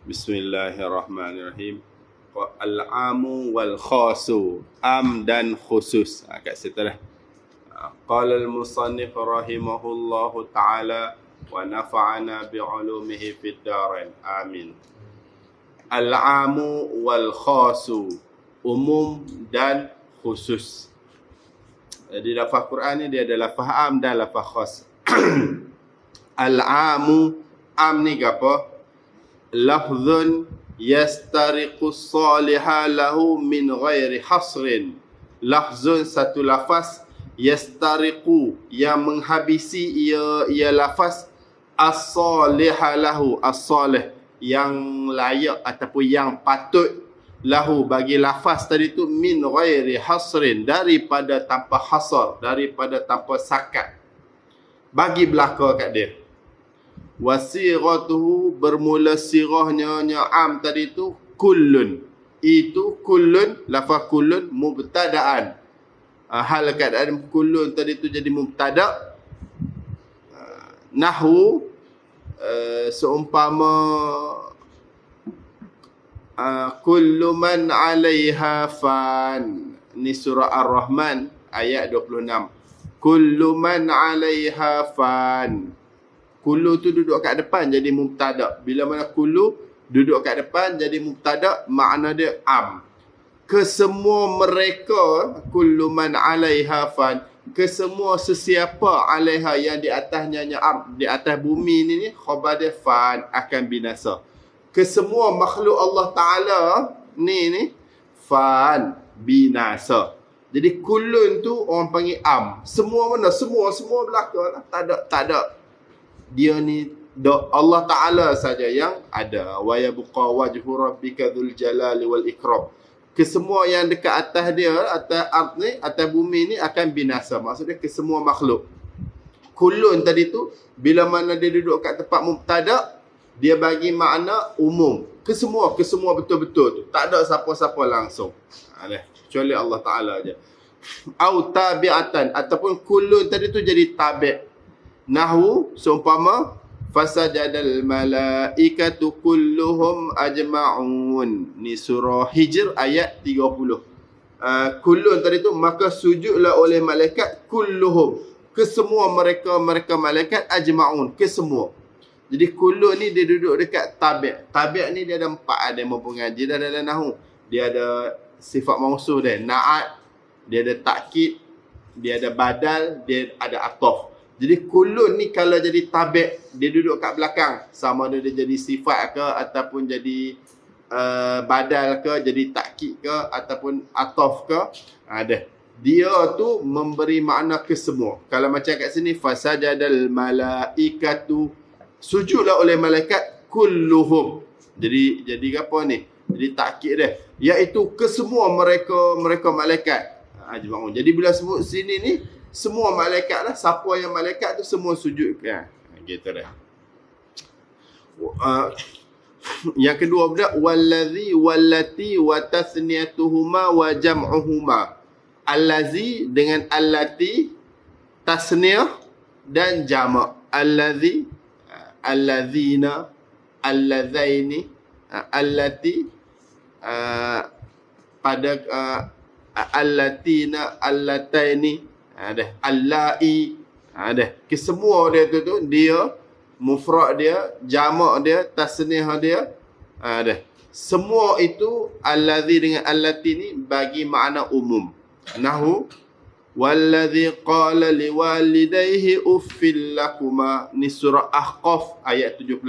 Bismillahirrahmanirrahim. Al-amu wal khasu, am dan khusus. Kat situ dah. Qala al-musannif rahimahullahu ta'ala wa nafa'ana bi'ulumihi fid darain. Amin. Al-amu wal khasu, umum dan khusus. Di lafaz Quran ni dia ada lafaz am dan lafaz khas. Al-amu, am ni apa? Lafzun yastariqu saliha lahu min ghairi hasrin. Lafzun, satu lafaz, yastariqu, yang menghabisi ia lafaz, as-saliha lahu, as-salih, yang layak ataupun yang patut, lahu, bagi lafaz tadi tu, min ghairi hasrin, daripada tanpa hasar, daripada tanpa sakat, bagi belaka kat dia. Wasiratuhu, bermula sirahnya am tadi tu kullun. Itu kullun, lafaz kullun mubtadaan. Hal keadaan kullun tadi tu jadi mubtada. Nahwu seumpama kullu man 'alaiha fan. Ni surah Ar-Rahman ayat 26. Kullu man 'alaiha fan. Kullu tu duduk kat depan jadi mubtada. Bila mana kullu duduk kat depan jadi mubtada, makna dia am. Kesemua mereka, kullu man 'alaiha fan, kesemua sesiapa 'alaiha, yang di atasnya am, di atas bumi ni khabar dia fan, akan binasa. Kesemua makhluk Allah Ta'ala ni fan, binasa. Jadi kullun tu orang panggil am. Semua mana? Semua belaka lah. Tak ada. Dia ni Allah Ta'ala saja yang ada. Wa yabqa wajhu rabbika dzul jalali wal ikram. Kesemua yang dekat atas dia, atas ard ni, atas bumi ni akan binasa. Maksudnya kesemua makhluk. Kullun tadi tu, bila mana dia duduk kat tempat mubtada, dia bagi makna umum. Kesemua betul-betul tu. Tak ada siapa-siapa langsung. Kecuali Allah Ta'ala aja. Au tabi'atan, ataupun kullun tadi tu jadi tabi'. Nahwu seumpama fasajadal malaikatu kulluhum ajma'un. Ni surah Hijr ayat 30. Kullun tadi tu, maka sujudlah oleh malaikat kulluhum, kesemua mereka malaikat, ajma'un, kesemua. Jadi kullun ni dia duduk dekat tabi'. Tabi' ni dia ada 4, ada mempengaji dah dalam nahwu. Dia ada sifat mausul dia, na'at, dia ada takkid, dia ada badal, dia ada ataf. Jadi kullun ni kalau jadi tabi', dia duduk kat belakang, sama ada dia jadi sifat ke, ataupun jadi badal ke, jadi takkid ke, ataupun ataf ke, ada. Dia tu memberi makna ke semua. Kalau macam kat sini, fasajadal malaikatu, sujudlah oleh malaikat kulluhum. Jadi apa ni? Jadi takkid dia, iaitu kesemua mereka malaikat. Jadi bila sebut sini ni, semua malaikat lah. Siapa yang malaikat tu semua sujud. Gitu dah. Yang kedua pula, wallazi wallati wa tasniyatuhuma wa jam'uhuma. Allazi dengan allati, tasniyah dan jama'. Allazi, allazina, allazaini, allati, pada allatina, allataini, ada allai, ada. Kesemua dia tu dia mufrad dia, jamak dia, tasniyah dia, ada. Semua itu allazi dengan allati ni bagi makna umum. Nahwu wallazi qala liwalidayhi uffil lakuma. Ni surah Ahqaf ayat 17.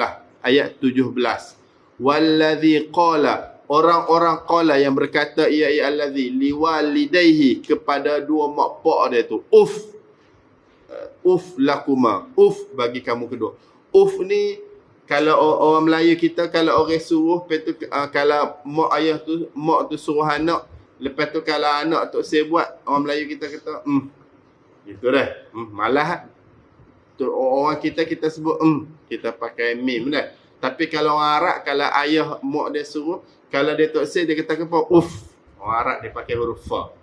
Wallazi qala, orang-orang qala yang berkata ia allazi liwalidayhi, kepada dua mak pak dia tu, uf lakuma, uf bagi kamu kedua. Uf ni kalau orang Melayu kita, kalau orang suruh, kalau mak ayah tu, mak tu suruh anak, lepas tu kalau anak tu saya buat, orang Melayu kita kata gitu dah, malah tu orang kita sebut kita pakai mim dah. Tapi kalau orang Arab, kalau ayah mak dia suruh, kalau dia tak say, dia kata apa? Uf. Orang Arab dia pakai huruf fa.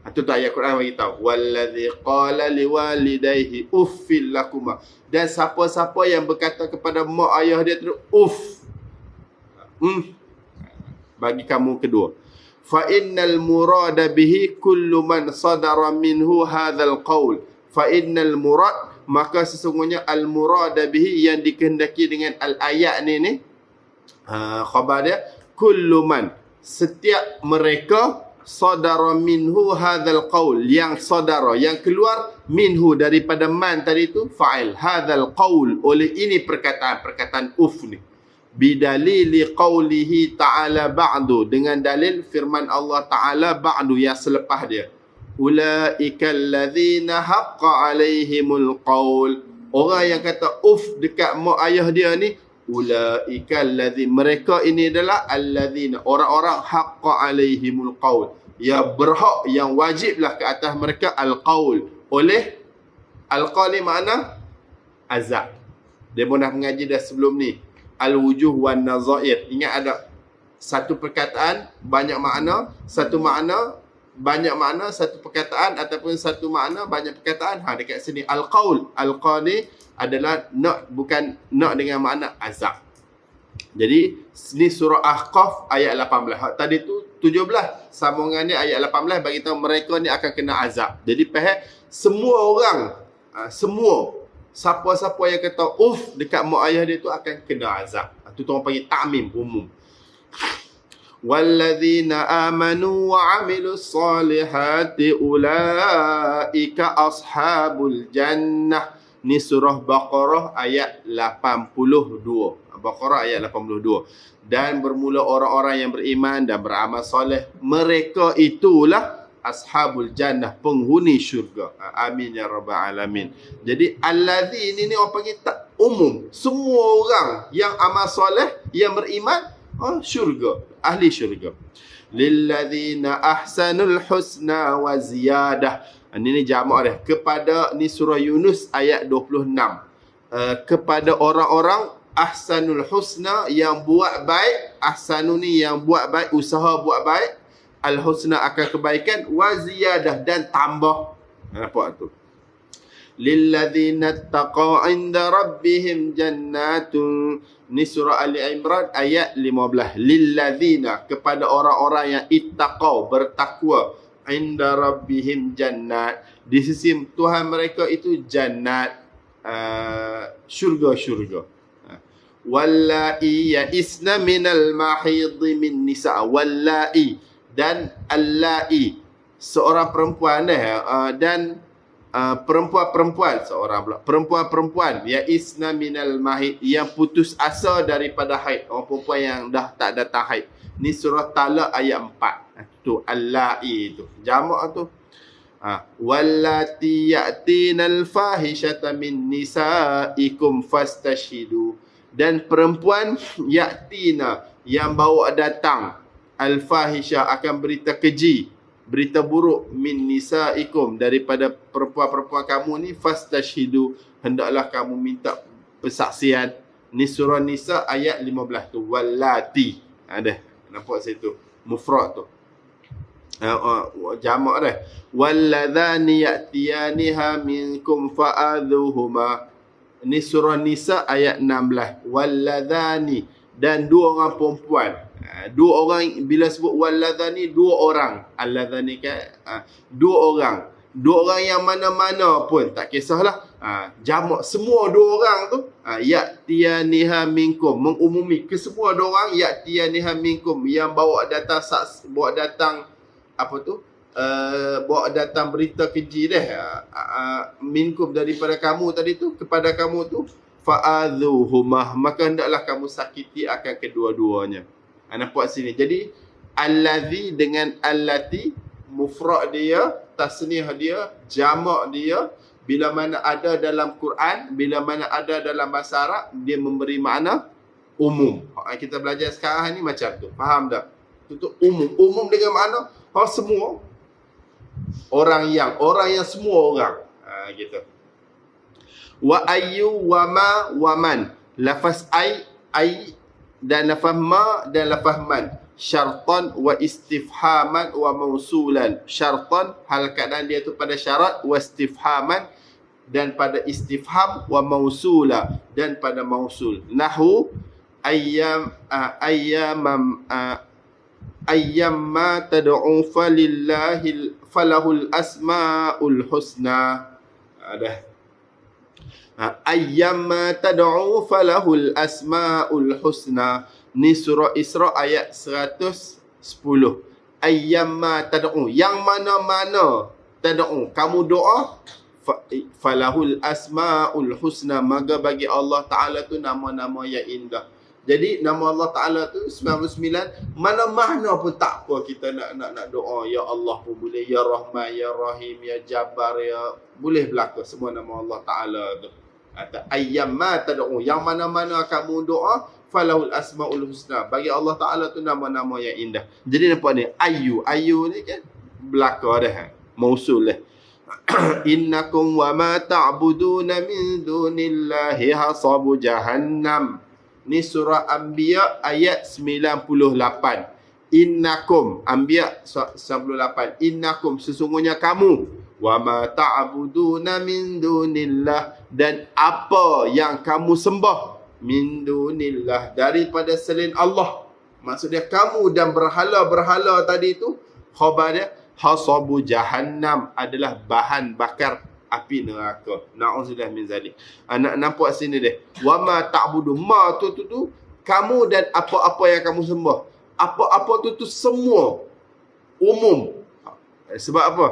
Itu tu ayat Quran bagi tahu. Wallazi qala liwalidayhi uffil lakuma. Dan siapa-siapa yang berkata kepada mak ayah dia tu uff. Bagi kamu kedua. Fa innal murada bihi kullu man sadara minhu hadzal qaul. Fa innal murad, maka sesungguhnya al murada bihi yang dikehendaki dengan al ayat ni khabar dia kullu man, setiap mereka sadara minhu hadzal qaul, yang sadara, yang keluar minhu daripada man tadi tu fa'il hadzal qaul, oleh ini perkataan uff ni, bidalili qawlihi ta'ala ba'du, dengan dalil firman Allah Ta'ala ba'du, yang selepas dia, ulaika allazina haqqa alaihimul qaul, orang yang kata uff dekat mak ayah dia ni, ulaika allazi, mereka ini adalah allazina, orang-orang haqqa alaihimul qaul, yang berhak, yang wajiblah ke atas mereka al-qaul, oleh al-qaul ni makna azab. Dia pun dah mengaji dah sebelum ni, al-wujuh wan nazair. Ingat ada satu perkataan banyak makna, satu makna banyak makna, satu perkataan ataupun satu makna banyak perkataan. Dekat sini al-qaul, al-qaul ni adalah nak, bukan nak dengan makna azab. Jadi ni surah Ahqaf ayat 18. Tadi tu 17, sambungan ni ayat 18 bagi tahu mereka ni akan kena azab. Jadi faham, semua orang, semua siapa-siapa yang kata uff dekat mak ayah dia tu akan kena azab. Itu orang panggil ta'mim umum. Walladzina amanu wa amilus salihati ulaika ashabul jannah. Ni surah Baqarah ayat 82. Baqarah ayat 82. Dan bermula orang-orang yang beriman dan beramal soleh, mereka itulah ashabul jannah, penghuni syurga. Amin ya rabbal alamin. Jadi allazi ni orang panggil tak umum. Semua orang yang amal soleh, yang beriman, syurga, ahli syurga. Lilladzina ahsanul husna wa ziyadah. Ini jamak dia. Kepada, ni surah Yunus ayat 26. Kepada orang-orang ahsanul husna, yang buat baik. Ahsanu ni yang buat baik, usaha buat baik. Al-husna akan kebaikan, wa ziyadah, dan tambah. Nampak tu? Lilladzina taqaw inda rabbihim jannatun. Ni surah Ali Imran ayat 15. Lilladzina, kepada orang-orang yang ittaqaw, bertakwa, inda rabbihim jannat, di sisi Tuhan mereka itu jannat, syurga-syurga. Wallai ya'isna minal mahid min nisa. Wallai, dan allai, seorang perempuan dan perempuan-perempuan, seorang pula perempuan-perempuan, ya'isna minal mahid, yang putus asa daripada haid, orang perempuan yang dah tak datang haid. Ni surah Talaq ayat 4. Tu allai tu jamak tu. Wallati ya'tinal fahishata min nisaikum fastashidu, dan perempuan ya'tina, yang bawa datang al-fahisha, akan berita keji, berita buruk, min nisaikum, daripada perempuan-perempuan kamu ni, fastashidu, hendaklah kamu minta persaksian. Ni surah Nisa ayat 15 tu. Wallati, ada nampak situ mufrad tu, jamak dah. Walladzani ya'tiyaniha minkum fa'adhuhuma. Ni surah Nisa ayat 16. Walladzani, dan dua orang perempuan. Dua orang, bila sebut walladzani, dua orang. Alladzani kan dua orang. Dua orang yang mana-mana pun tak kisahlah. Jamak semua dua orang tu. Ya'tiyaniha minkum, mengumumi ke semua dua orang. Ya'tiyaniha minkum, yang bawa datang bawa datang apa tu? Bawa datang berita keji dah. Minkum, daripada kamu tadi tu, kepada kamu tu, fa'adhuhumah, maka hendaklah kamu sakiti akan kedua-duanya. Nampak sini. Jadi allazi dengan allati, mufrad dia, tasniah dia, jamak dia, bila mana ada dalam Quran, bila mana ada dalam bahasa Arab, dia memberi makna umum. Kita belajar sekarang ni macam tu. Faham tak? Itu umum. Umum dengan makna semua orang yang semua orang. Gitu. Wa ayyu wa ma wa man. Lafaz ai dan lafaz ma dan lafaz man. syartan wa istifhaman wa mausulan. Syartan hal keadaan dia tu pada syarat, wa istifhaman dan pada istifham, wa mausula dan pada mausul. Nahu ayyamma tad'u falahul asmaul husna. Ada ayyamma tad'u falahul asmaul husna. Ni surah Isra ayat 110. Ayyamma tad'u, yang mana-mana tad'u kamu doa, falahul asmaul husna, maka bagi Allah Ta'ala tu nama-nama yang indah. Jadi nama Allah Ta'ala tu 99, mana-mana pun tak apa kita nak doa. Ya Allah pun boleh, Ya Rahman, Ya Rahim, Ya Jabbar, Ya, boleh belaka semua nama Allah Ta'ala tu. Ayyamma tad'u, yang mana-mana kamu doa, falahul asmaul husna, bagi Allah Ta'ala tu nama-nama yang indah. Jadi nampak ni, ayu ni kan belaka dah, mausul dah. Innakum wa ma ta'buduna min dunillahi hasabu jahannam. Ni surah Anbiya ayat 98. Innakum, Anbiya 98. Innakum, sesungguhnya kamu, wa ma ta'buduna min dunillah, dan apa yang kamu sembah, min dunillah, daripada selain Allah. Maksudnya kamu dan berhala-berhala tadi tu, khabar dia hasabu jahannam, adalah bahan bakar api neraka. Na'udzubillah min zalik. Nak nampak sini dia. Wa ma ta'budu, ma tu kamu dan apa-apa yang kamu sembah. Apa-apa tu semua umum. Sebab apa?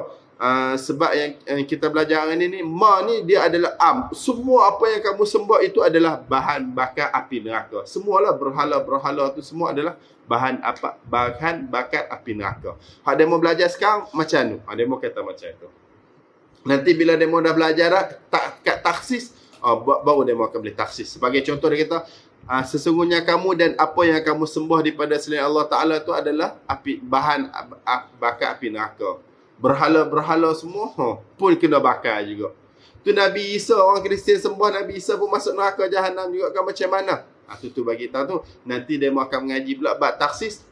Sebab yang kita belajar hari ni, ma ni dia adalah am. Semua apa yang kamu sembah itu adalah bahan bakar api neraka. Semualah berhala-berhala tu semua adalah bahan bakar api neraka. Hak demo belajar sekarang macam tu. Demo kata macam tu. Nanti bila demo dah belajar kat taksis, baru demo akan boleh taksis. Sebagai contoh dia kata, sesungguhnya kamu dan apa yang kamu sembah daripada selain Allah Ta'ala tu adalah bahan bakar api neraka. Berhala-berhala semua pun kena bakar juga. Tu Nabi Isa, orang Kristian sembah Nabi Isa pun masuk neraka jahanam juga kan, macam mana? Tu bagi tahu tu. Nanti dia akan mengaji pula bab taksis.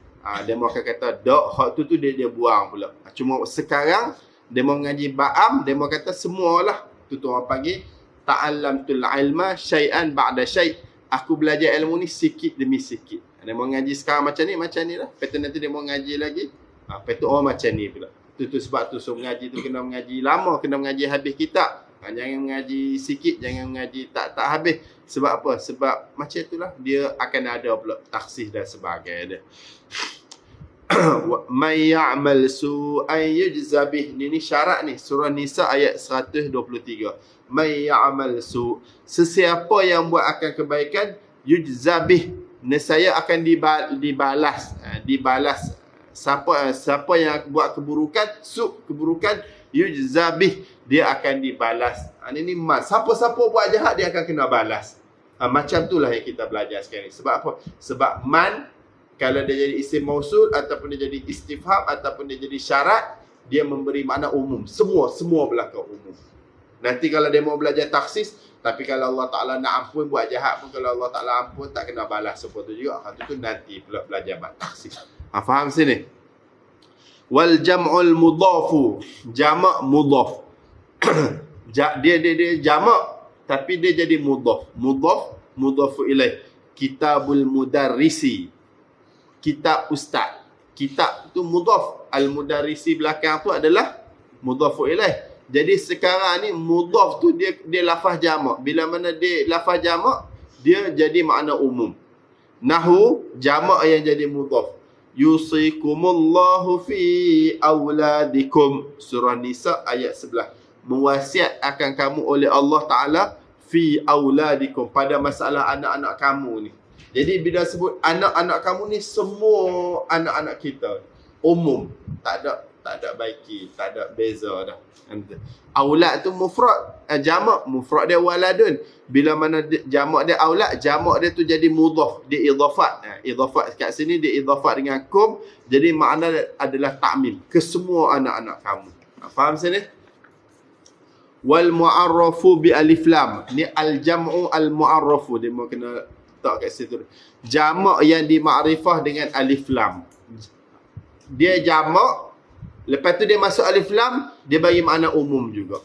Dia akan kata dak, hak tu dia buang pula. Cuma sekarang dia mau mengaji ba'am, dia mau kata semualah. Tu orang panggil ta'allamtul ilma syai'an ba'da syai'. Aku belajar ilmu ni sikit demi sikit. Dia mau ngaji sekarang macam ni lah. Lepas tu nanti dia mau ngaji lagi. Lepas tu macam ni pula. Tu sebab tu mengaji tu kena mengaji lama, kena mengaji habis kitab. Jangan mengaji sikit, jangan mengaji tak habis. Sebab apa? Sebab macam itulah dia akan ada pula taksis dan sebagainya. May ya'mal su'an yujza bih. Ini syarat ni, surah Nisa ayat 123. May ya'mal su', sesiapa yang buat akan kebaikan, yujza bih, nescaya akan dibalas. Siapa yang buat keburukan, keburukan, yujza bih, dia akan dibalas. Ini siapa-siapa buat jahat dia akan kena balas. Macam itulah yang kita belajar sekarang ni. Sebab apa? Sebab man, kalau dia jadi isim mausul ataupun dia jadi istifham ataupun dia jadi syarat, dia memberi makna umum. Semua belaka umum. Nanti kalau dia mau belajar taksis, tapi kalau Allah Ta'ala nak ampun buat jahat pun, kalau Allah Ta'ala ampun tak kena balas seperti tu juga. Itu nanti pula belajar bab taksis. Faham sini? Wal jam'ul mudhafu, jamak mudhaf. dia jamak tapi dia jadi mudhafu ilaih. Kitabul mudarrisi, kitab ustaz. Kitab tu mudhaf, al mudarrisi belakang tu adalah mudhafu ilaih. Jadi sekarang ni mudhaf tu dia lafaz jamak. Bila mana dia lafaz jamak, dia jadi makna umum. Nahu jamak yang jadi mudhaf. Yusikumullahu fi auladikum. Surah Nisa ayat 11. Mewasiat akan kamu oleh Allah Ta'ala fi auladikum, pada masalah anak-anak kamu ni. Jadi bila sebut anak-anak kamu ni, semua anak-anak kita umum, tak ada baiki, tak ada beza dah. Aulad tu mufrad, jamak, mufrad dia waladun. Bila mana jamak dia aulad, jamak dia tu jadi mudhaf, dia idhafat. Idhafat kat sini dia idhafat dengan kum, jadi makna adalah ta'mim, ke semua anak-anak kamu. Faham sini? Wal mu'arrafu bi alif lam. Ni al jam'u al mu'arrafu, dia mau kena tak kat situ. Jamak yang dimakrifah dengan alif lam. dia jamak, lepas tu dia masuk alif lam, dia bagi makna umum juga.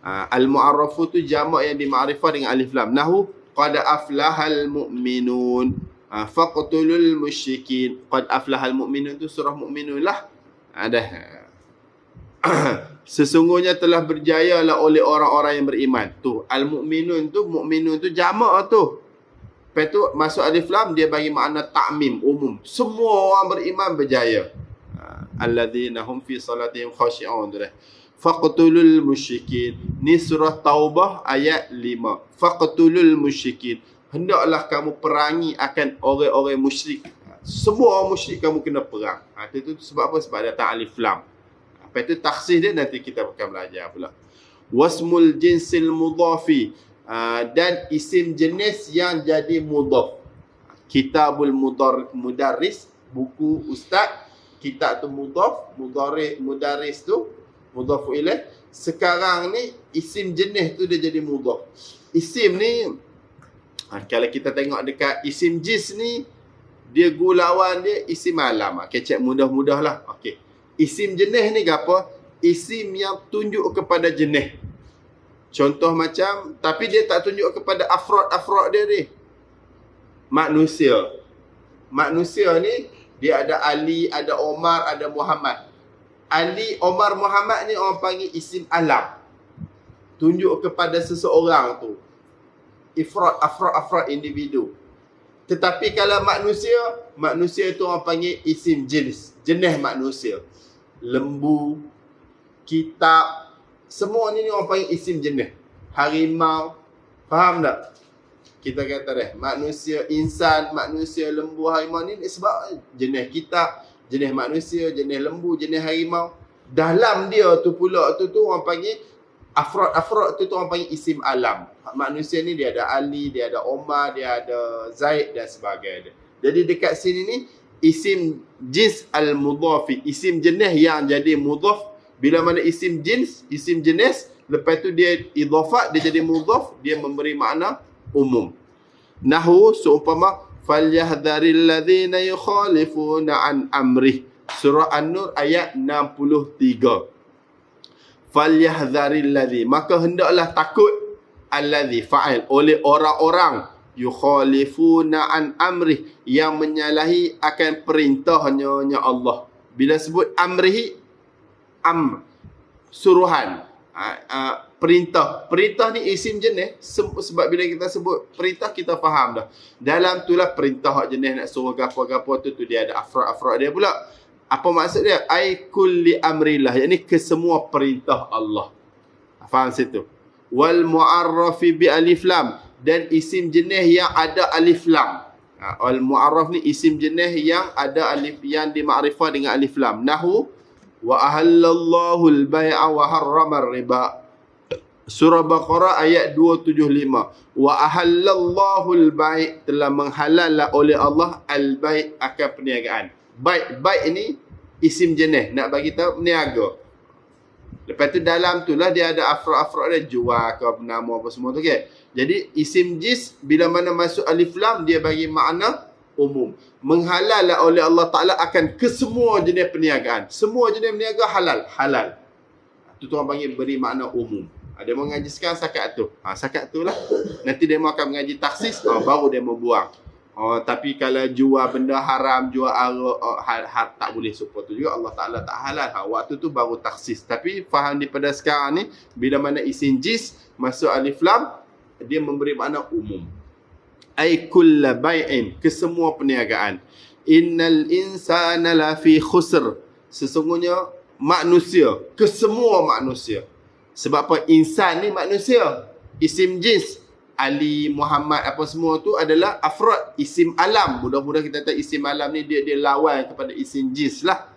Al-mu'arrafu tu jamak yang dimakrifah dengan alif lam. Nahu qad aflahal mu'minun, faqtulul musyrikin. Qad aflahal mu'minun tu surah Mu'minun lah. Ada. Sesungguhnya telah berjayalah oleh orang-orang yang beriman. Tu al-mu'minun tu jamak tu. Lepas tu masuk alif lam, dia bagi makna ta'mim, umum. Semua orang beriman berjaya. Alladzina hum fi salatihim khashi'un. Faqtulul musyrikin. Ni surah Taubah ayat 5. Faqtulul musyrikin. Hendaklah kamu perangi akan orang-orang musyrik. Semua orang musyrik kamu kena perang. Itu sebab apa? Sebab datang alif lam. Lepas tu takhsis dia nanti kita akan belajar pula. Wasmul jinsil mudhafi. Dan isim jenis yang jadi mudhaf. Kitabul mudarris, buku ustaz. Kitab tu mudhaf, mudarris tu mudhaf ilaih. Sekarang ni isim jenis tu dia jadi mudhaf. Isim ni kalau kita tengok dekat isim jins ni, dia gulawan dia isim alam. Kecek mudah-mudah lah. Okey. Isim jenis ni apa? Isim yang tunjuk kepada jenis. Contoh macam, tapi dia tak tunjuk kepada afrod dia ni. Manusia. Manusia ni, dia ada Ali, ada Omar, ada Muhammad. Ali, Omar, Muhammad ni orang panggil isim alam. Tunjuk kepada seseorang tu. Afrod individu. Tetapi kalau manusia tu orang panggil isim jenis. Jenis manusia. Lembu, kitab, semua ni orang panggil isim jenis. Harimau, faham tak? Kita kata manusia, insan, manusia, lembu, harimau ni sebab jenis kitab, jenis manusia, jenis lembu, jenis harimau. Dalam dia tu pula tu orang panggil afrod tu orang panggil isim alam. Manusia ni dia ada Ali, dia ada Omar, dia ada Zaid dan sebagainya. Jadi dekat sini ni isim jins al-mudhafi, isim jenis yang jadi mudhaf. Bila mana isim jins, isim jenis, lepas tu dia idhafat, dia jadi mudhaf, dia memberi makna umum. Nahu seumpama falyahdharil ladzina yukhalifuna an amrih. Surah An-Nur ayat 63. Falyahdharil ladzi, maka hendaklah takut alladzi fa'il, oleh orang-orang yukhalifuna an amrih, yang menyalahi akan perintahnya Allah. Bila sebut amrihi, suruhan, perintah ni isim jenis. Sebab bila kita sebut perintah, kita faham dah. Dalam tu lah perintah jenis nak suruh gapo-gapo tu dia ada afrod dia pula. Apa maksud dia? Ai kulli amrillah, yakni kesemua perintah Allah. Faham situ? Wal mu'arrafi bi alif lam, dan isim jenis yang ada alif lam. Al mu'arraf ni isim jenis yang ada alif, yang dimakrifah dengan alif lam. Nahu wa ahallallahu al-bai'a wa harrama ar-riba. Surah Baqarah ayat 275. Wa ahallallahu al-bai', telah menghalal oleh Allah al-bai' akan perniagaan. Bai' ini isim jenis, nak bagi tahu meniaga. Lepas tu dalam tu lah dia ada afrod dia, jual ke nama apa semua tu kan. Jadi isim jins bila mana masuk alif lam, dia bagi makna umum. Menghalal oleh Allah Ta'ala akan kesemua jenis perniagaan. Semua jenis perniagaan halal. Itu orang panggil beri makna umum. Dia mau ngaji sekarang sakat tu. Sakat tu lah. Nanti dia mau akan mengaji taksis, baru dia mau buang. Tapi kalau jual benda haram, jual arak, tak boleh support tu juga. Allah Ta'ala tak halal. Waktu tu baru taksis. Tapi faham daripada sekarang ni, bila mana isim jins masuk alif lam, dia memberi makna umum. Ai kulla bai'in, kesemua perniagaan. Innal insana lafi khusr, sesungguhnya manusia, kesemua manusia. Sebab apa? Insan ni manusia, isim jins. Ali, Muhammad, apa semua tu adalah afrod, isim alam. Mudah-mudah kita tahu isim alam ni dia lawan kepada isim jins lah.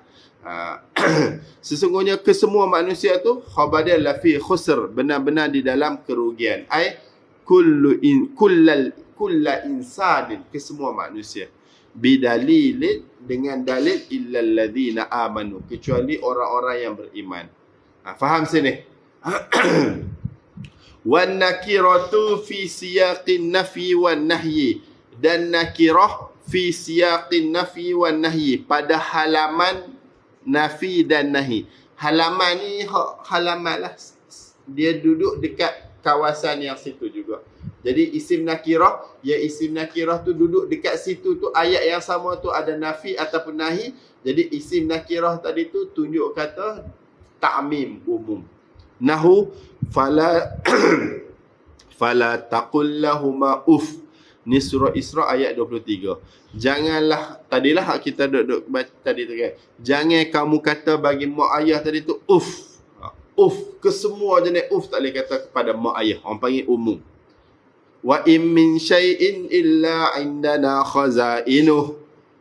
Sesungguhnya kesemua manusia tu khabar dia lafi khusr, benar-benar di dalam kerugian. Ai kulla insanin, kesemua manusia. Bidalilin, dengan dalil, illal ladzina amanu, kecuali orang-orang yang beriman. Faham sini? Wan nakiratu fi siyaqin nafi wan nahyi, dan nakirah fi siyaqin nafi wan nahyi, pada halaman nafi dan nahi. Halaman ni halaman lah, dia duduk dekat kawasan yang situ juga. Jadi isim nakirah, isim nakirah tu duduk dekat situ tu, ayat yang sama tu ada nafi ataupun nahi. Jadi isim nakirah tadi tu tunjuk kata ta'mim, umum. Nahu fala fala taqul lahuma uff. Ni surah Isra ayat 23. Janganlah, tadilah kita duduk baca tadi tu kan. Jangan kamu kata bagi mak ayah tadi tu uff. Uff, kesemua jenis uff tak boleh kata kepada mak ayah. Orang panggil umum. Wa in min syai'in illa indana khazainuh.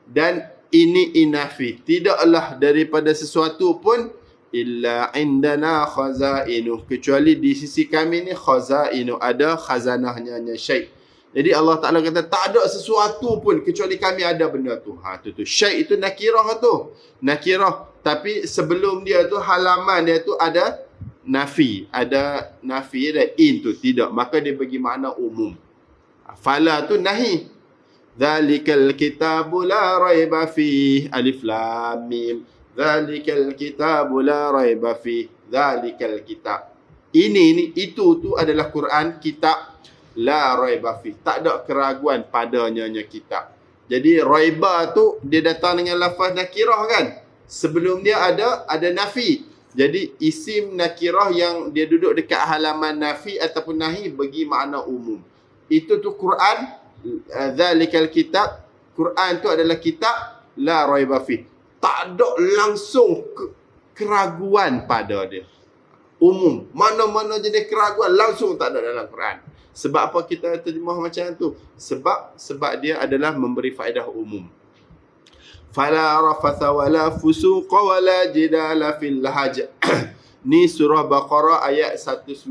Dan ini inafi, tidaklah daripada sesuatu pun illa indana khazainuh, kecuali di sisi kami ni khazainuh, ada khazanahnya syai'. Jadi Allah Ta'ala kata tak ada sesuatu pun kecuali kami ada benda tu. Tu syai' itu nakirah tu. Nakirah. Tapi sebelum dia tu halaman dia tu ada nafi. Ada nafi, ada in tu. Tidak. Maka dia bagi makna umum. Fala tu nahi. Dhalikal kitabu la raiba fih. Alif lam mim. Dhalikal kitabu la raiba fih. Dhalikal kitab. Ini, itu tu adalah Quran, kitab. La raiba fi, tak ada keraguan padanya kitab. Jadi raiba tu dia datang dengan lafaz nakirah kan. Sebelum dia ada nafi. Jadi isim nakirah yang dia duduk dekat halaman nafi ataupun nahi bagi makna umum. Itu tu Quran, zalikal kitab. Quran tu adalah kitab la raiba fi. Tak ada langsung keraguan pada dia. Umum. Mana-mana jenis keraguan langsung tak ada dalam Quran. Sebab apa kita terjemah macam tu? Sebab dia adalah memberi faedah umum. Fala rafatha wala fusuqa wala jidala fil hajj. Ni surah Baqarah ayat 197.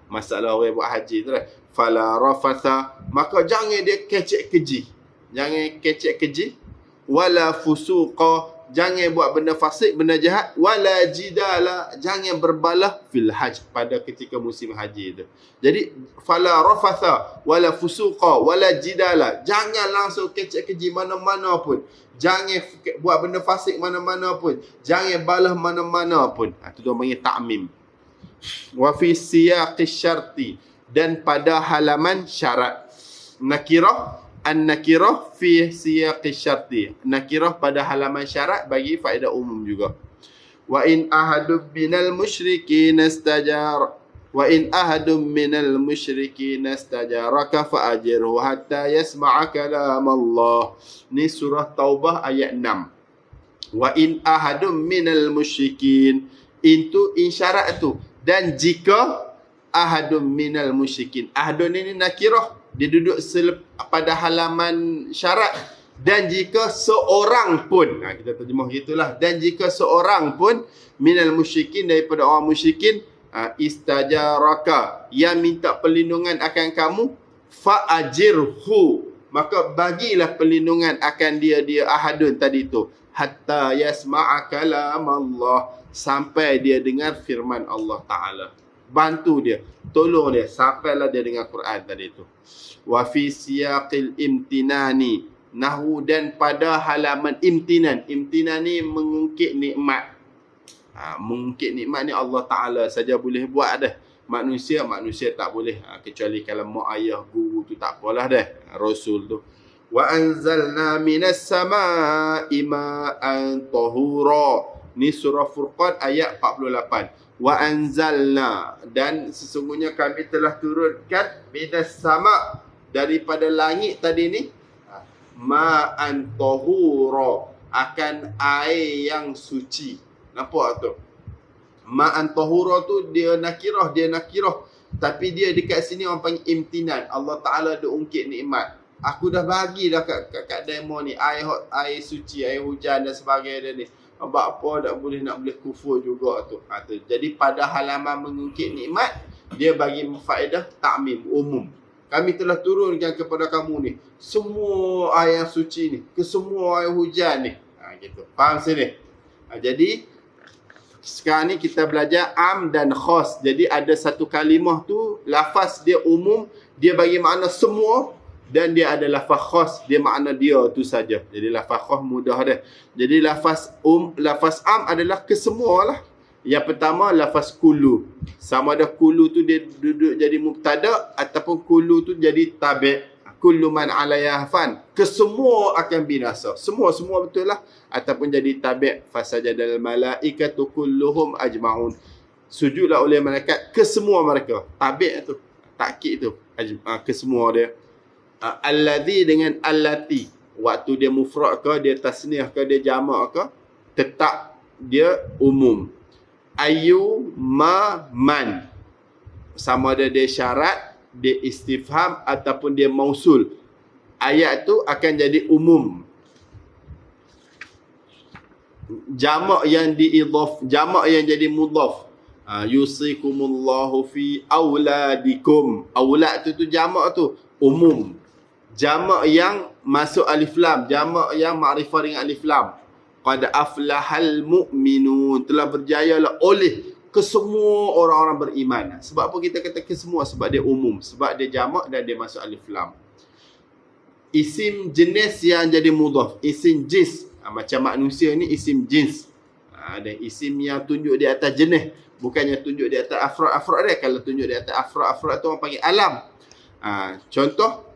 Masalah orang buat haji tu lah. Fala rafatha, maka jangan dia kecek keji. Jangan kecek keji. Wala fusuqa, jangan buat benda fasik, benda jahat. Wala jidala, jangan berbalah fil hajj, pada ketika musim haji tu. Jadi fala rafatha wala fusuqa wala jidala, jangan langsung kecek keji mana-mana pun. Jangan buat benda fasik mana-mana pun. Jangan balah mana-mana pun. Itu dia panggil ta'mim. Wa fi siyaqi syarti, dan pada halaman syarat. Nakirah, an-nakirah fi siyaqi syarti. Nakirah pada halaman syarat bagi faedah umum juga. Wa in ahadun minal musyrikin istajar, wa in ahadun minal musyrikin istajaraka fa ajirhu hatta yasma'a kalam Allah. Ni surah Taubah ayat 6. Wa in ahadun minal musyrikin, itu insyarat tu. Dan jika ahadun minal musyrikin, ahadun ini nakirah, dia duduk pada halaman syarat. Dan jika seorang pun, kita terjemah gitulah, dan jika seorang pun minal musyrikin, daripada orang musyrikin, istajaraka, yang minta perlindungan akan kamu, fa'ajirhu, maka bagilah perlindungan akan dia ahadun tadi tu, hatta yasma'a kalam Allah, sampai dia dengar firman Allah Ta'ala. Bantu dia, tolong dia sampailah dia dengar Quran tadi tu. Wa fi siyaqil imtinani, nahu, dan pada halaman imtinan. Imtinan ni mengungkit nikmat. Mengungkit nikmat ni Allah Ta'ala saja boleh buat dah. Manusia tak boleh. Kecuali kalau mak ayah, guru tu tak apalah dah. Rasul tu. Wa anzalna minas sama'i ma'an tahura. Ni surah Furqan ayat 48. Wa anzalna, dan sesungguhnya kami telah turunkan minas sama', daripada langit tadi ni, ma'an tahura, akan air yang suci. Nampak tu? Ma'an tahura tu dia nakirah. Tapi dia dekat sini orang panggil imtinan. Allah Ta'ala ada ungkit nikmat. Aku dah bagi dah kat demo ni air suci, air hujan dan sebagainya ni. Apa tak boleh kufur juga tu. Jadi pada halaman mengungkit nikmat, dia bagi faedah ta'mim, umum. Kami telah turunkan kepada kamu ni semua air suci ni, ke semua air hujan ni. Gitu. Faham sini? Jadi sekarang ni kita belajar am dan khas. Jadi ada satu kalimah tu, lafaz dia umum, dia bagi makna semua. dan dia ada lafaz khas, dia makna dia tu saja. Jadi lafaz khas mudah dia. Jadi lafaz am adalah kesemualah. Yang pertama lafaz kullu. Sama ada kullu tu dia duduk jadi mubtada ataupun kullu tu jadi tabi'. Kullu man 'alaiha fan. Kesemua akan binasa. Semua betul lah. Ataupun jadi tabi'. Fasajadal malaikatu kulluhum ajma'un. Sujudlah oleh malaikat kesemua mereka. Tabi' tu. Takkid tu. Kesemua dia. Alladhi dengan allati. Waktu dia mufrad ke, dia tasniah ke, dia jamak ke, tetap dia umum. Ayu ma man. Sama ada dia syarat, dia istifham ataupun dia mausul. Ayat tu akan jadi umum. Jamak yang diidhaf, jamak yang jadi mudhaf. Yusikumullahu fi auladikum. Aulad tu jamak tu umum. Jamak yang masuk alif lam, jamak yang makrifah dengan alif lam. Qad aflahal mu'minun, telah berjayalah oleh kesemua orang-orang beriman. Sebab apa kita kata kesemua? Sebab dia umum, sebab dia jamak dan dia masuk alif lam. Isim jenis yang jadi mudhaf, isim jins. Macam manusia ni isim jins. Dan isim yang tunjuk di atas jenis, bukannya tunjuk di atas afrad dia. Kalau tunjuk di atas afrad tu orang panggil alam. Contoh,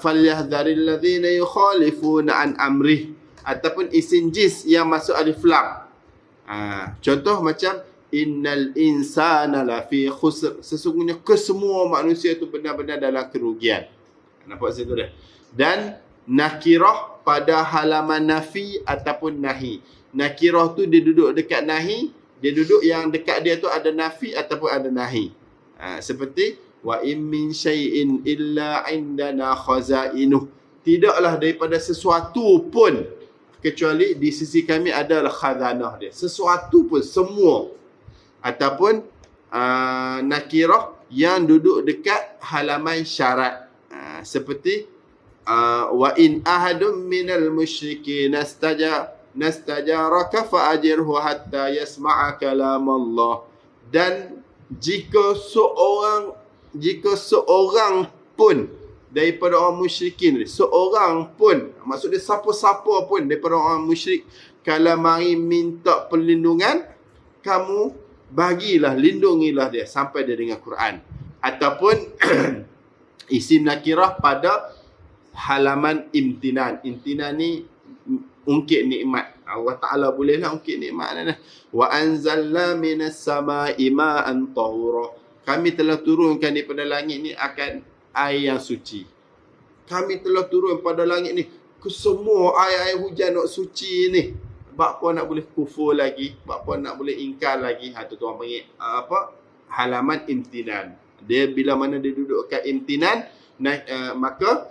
falyahdharil ladzina yukhalifuna an amrih, ataupun isim jins yang masuk alif lam. Contoh macam innal insana lafi khusr, sesungguhnya kesemua manusia itu benar-benar dalam kerugian. Nampak situ dia. Dan nakirah pada halaman nafi ataupun nahi. Nakirah tu dia duduk dekat nahi, dia duduk yang dekat dia tu ada nafi ataupun ada nahi. Seperti wa in min syai'in illa indana khazainuh. Tidaklah daripada sesuatu pun kecuali di sisi kami adalah khazanah dia. Sesuatu pun, semua. Ataupun nakirah yang duduk dekat halaman syarat. Seperti wa in ahadun minal musyrikin nastajaraka fa'ajirhu hatta yasma'a kalam Allah. Dan jika seorang pun daripada orang musyrikin, seorang pun, maksud dia siapa-siapa pun daripada orang musyrik, kalau mari minta perlindungan, kamu bagilah, lindungilah dia sampai dia dengar Quran. Ataupun isim nakirah pada halaman imtinan. Imtinan ni ungkit nikmat. Allah Ta'ala bolehlah ungkit nikmat. Wa anzalna minas sama'i ma'an tahura. Kami telah turunkan daripada langit ni akan air yang suci. Kami telah turun pada langit ni kesemua air hujan nak suci ni. Bak apa nak boleh kufur lagi, bak apa nak boleh ingkar lagi. Tu orang panggil halaman imtinan. Dia bila mana dia duduk kat imtinan, maka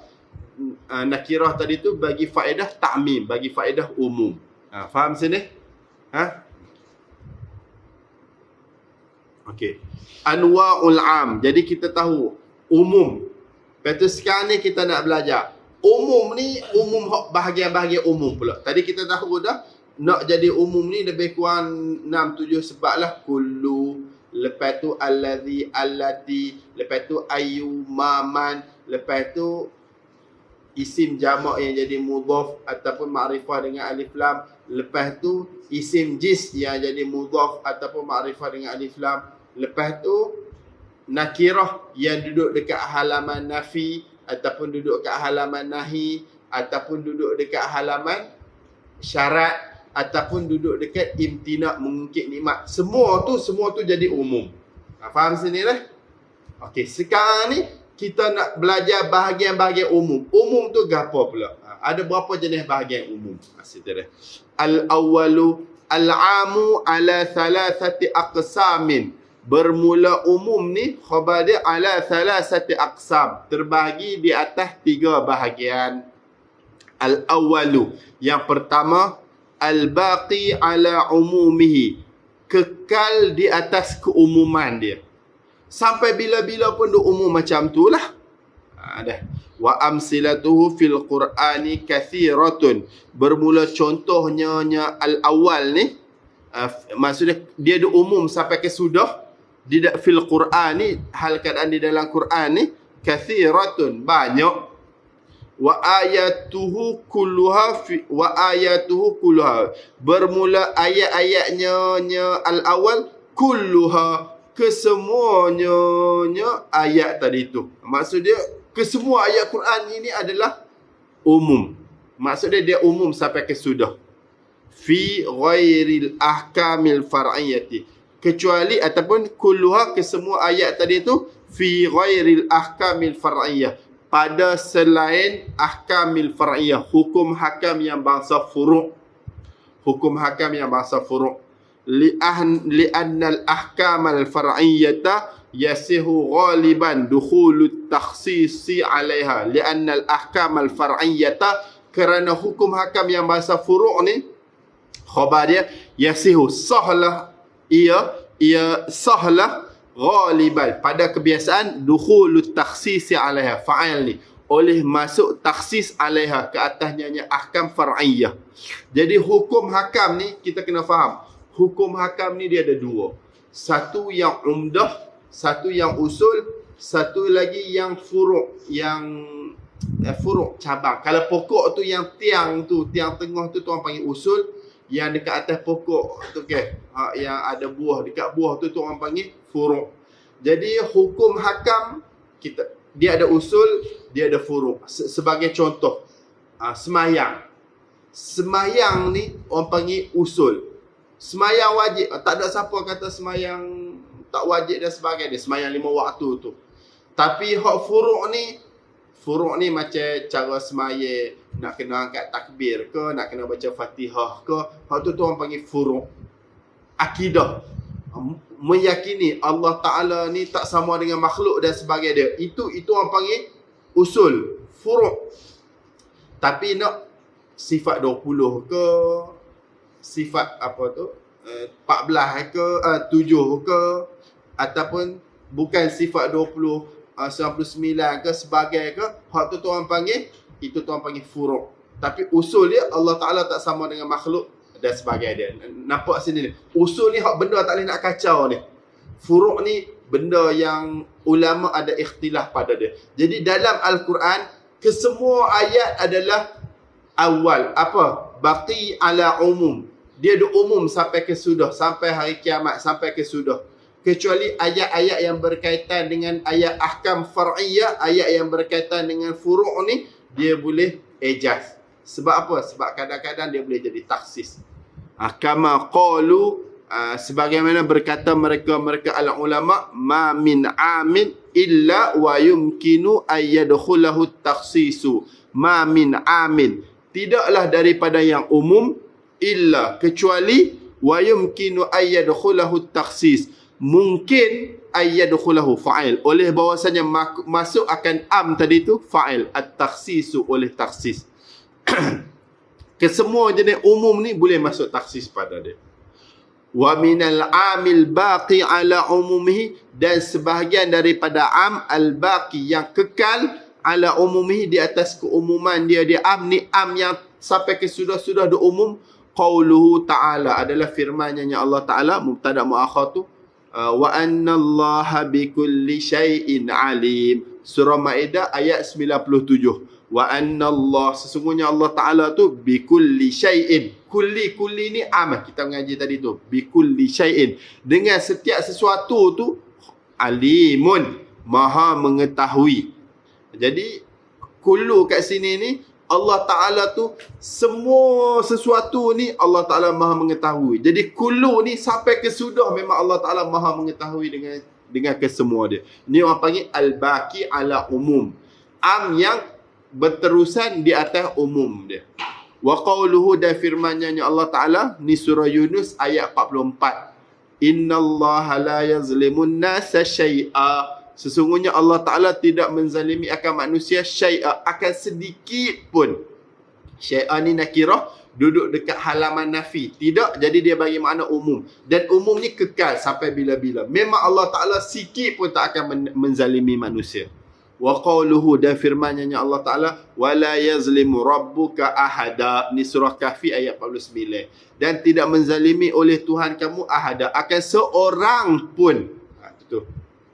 nakirah tadi tu bagi faedah ta'mim, bagi faedah umum. Faham sini? Okey. Anwa'ul am. Jadi kita tahu umum. Lepas tu sekarang ni kita nak belajar umum ni, umum bahagian-bahagian umum pula. Tadi kita tahu dah, nak jadi umum ni lebih kurang 6-7 sebab lah. Kullu, lepas tu alladhi, allati, lepas tu ayu, maman, lepas tu isim jamak yang jadi mudhaf ataupun makrifah dengan alif lam, lepas tu isim jins yang jadi mudhaf ataupun makrifah dengan alif lam, lepas tu nakirah yang duduk dekat halaman nafi ataupun duduk dekat halaman nahi ataupun duduk dekat halaman syarat ataupun duduk dekat imtina, mengungkit nikmat. Semua tu jadi umum. Faham sini lah? Okey, sekarang ni kita nak belajar bahagian-bahagian umum. Umum tu gapo pula? Ada berapa jenis bahagian umum? Al-awwalu al-amu ala thalathati aqsamin. Bermula umum ni khabar dia ala thalathati aqsam, terbahagi di atas 3 bahagian. Al-awwalu, yang pertama, al-baqi ala umumihi, kekal di atas keumuman dia. Sampai bila-bila pun dia umum macam tu lah. Dah. Wa amsilatuhu fil Qur'ani kathiratun. Bermula contohnya al-awwal ni, maksudnya dia umum sampai ke sudah di fil Quran ni, hal keadaan di dalam Quran ni kathiratun, banyak. Wa ayatuhu kulluha bermula ayat-ayatnya al-awal kulluha, kesemuanya ayat tadi itu. Maksud dia kesemua ayat Quran ini adalah umum. Maksud dia umum sampai ke sudah. Fi ghairil ahkamil far'iyyati, kecuali ataupun kulluha, kesemua ayat tadi itu fi ghairil ahkamil far'iyyah, pada selain ahkamil far'iyah, hukum hakam yang bangsa furu'. Hukum hakam yang bangsa furu'. Li'anna al-ahkam al-far'iyyata yasihu ghaliban dukhulut takhsisi 'alaiha. Li'anna al-ahkam al-far'iyyata, kerana hukum hakam yang bangsa furu' ni, khabar dia yasihu, sahlah, ia sahlah, ghaliban, pada kebiasaan, dukhulut takhsisi 'alaiha, fa'il ni, oleh masuk takhsis 'alaiha, ke atasnya ahkam far'iyyah. Jadi hukum hakam ni kita kena faham. Hukum hakam ni dia ada dua. Satu yang umdah, satu yang usul, satu lagi yang furu', yang furu' cabang. Kalau pokok tu yang tiang tengah tu orang panggil usul. Yang dekat atas pokok tu yang ada buah, dekat buah tu orang panggil furu'. Jadi hukum hakam dia ada usul, dia ada furu'. Sebagai contoh, semayang. Semayang ni orang panggil usul. Semayang wajib. Tak ada siapa kata semayang tak wajib dan sebagainya. Semayang 5 waktu tu. Tapi hak furu' ni macam cara semaya, nak kena angkat takbir ke, nak kena baca Fatihah ke, hak tu orang panggil furu'. Akidah, meyakini Allah Ta'ala ni tak sama dengan makhluk dan sebagainya, itu orang panggil usul, furu'. Tapi nak sifat 20 ke, sifat 14 ke, 7 ke, ataupun bukan sifat 20, 99 ke sebagai ke, hak tu orang panggil, itu orang panggil furu'. Tapi usul dia Allah Ta'ala tak sama dengan makhluk dan sebagainya. Nampak sini ni, usul ni hak benda tak boleh nak kacau ni. Furu' ni benda yang ulama ada ikhtilaf pada dia. Jadi dalam Al-Quran, kesemua ayat adalah awal, baqi ala umum. Dia ada umum sampai ke sudah, sampai hari kiamat, sampai ke sudah. Kecuali ayat-ayat yang berkaitan dengan ayat ahkam far'iyah, ayat yang berkaitan dengan furu' ni, dia boleh ejaz. Sebab apa? Sebab kadang-kadang dia boleh jadi taksis. Kama qalu, sebagaimana berkata mereka al-ulama, ma min amin illa wa yumkinu ayyadkhulahu takhsisu. Ma min amin, tidaklah daripada yang umum, illa, kecuali, wa yumkinu ayyadkhulahu takhsis, mungkin ayyadkhulahu fa'il, oleh bahwasanya masuk akan am tadi tu fa'il, at-takhsisu, oleh taksis. Kesemua jenis umum ni boleh masuk taksis pada dia. Wa minal amil baqi ala umumihi, dan sebahagian daripada am al-baqi, yang kekal, ala umumihi, di atas keumuman dia. Dia am ni, am yang sampai ke sudah-sudah dia umum. Qauluhu ta'ala, adalah firmannya Allah Ta'ala, mubtada muakhar tu, wa anna allaha bikulli syai'in alim. Surah Maidah ayat 97. Wa anna Allah, sesungguhnya Allah Ta'ala tu bikulli syai'in. Kulli ni am, kita mengaji tadi tu. Bikulli syai'in, dengan setiap sesuatu tu, alimun, maha mengetahui. Jadi kullu kat sini ni, Allah Ta'ala tu semua sesuatu ni Allah Ta'ala maha mengetahui. Jadi kullu ni sampai ke sudah memang Allah Ta'ala maha mengetahui dengan kesemua dia. Ni orang panggil al-baqi ala umum. Am yang berterusan di atas umum dia. Wa qawluhu, dan firmannya Allah Ta'ala, ni surah Yunus ayat 44. Innallaha la yazlimun nasa syai'a. Sesungguhnya Allah Ta'ala tidak menzalimi akan manusia syai'a, akan sedikit pun. Syai'a ni nakirah, duduk dekat halaman nafi. Tidak, jadi dia bagi makna umum. Dan umum ni kekal sampai bila-bila. Memang Allah Ta'ala sikit pun tak akan menzalimi manusia. Wa qawluhu, dan firmannya Allah Ta'ala, wala yazlimu rabbuka ahada. Ni surah Kahfi ayat 49. Dan tidak menzalimi oleh Tuhan kamu ahada, akan seorang pun. Itu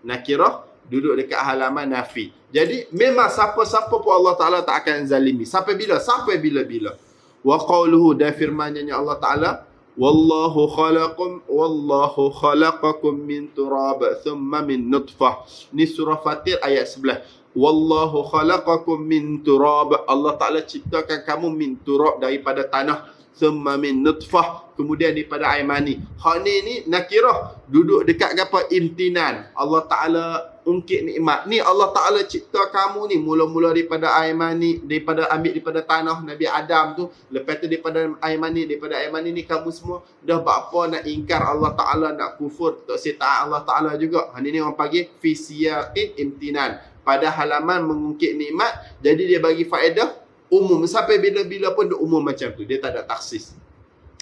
nakirah, Duduk dekat halaman nafi. Jadi memang siapa-siapa pun Allah Ta'ala tak akan zalimi. Sampai bila? Sampai bila-bila. Wa qawluhu, dan firmannya Allah Ta'ala, Wallahu khalaqakum min turab thumma min nutfah. Ni surah Fatir ayat 11. Wallahu khalaqakum min turab. Allah Ta'ala ciptakan kamu min turab, daripada tanah. Thumma min nutfah, kemudian daripada air mani. Hak ni nakirah, duduk dekat apa? Imtinan. Allah Ta'ala ungkit nikmat. Ni Allah Ta'ala cipta kamu ni mula-mula daripada air mani, ambil daripada tanah Nabi Adam tu, lepas tu daripada air mani ni kamu semua dah buat apa nak ingkar Allah Ta'ala, nak kufur, tak taat Allah Ta'ala juga. Ni orang panggil fi siyaqin imtinan, pada halaman mengungkit nikmat. Jadi dia bagi faedah umum, sampai bila-bila pun dia umum macam tu, dia tak ada taksis.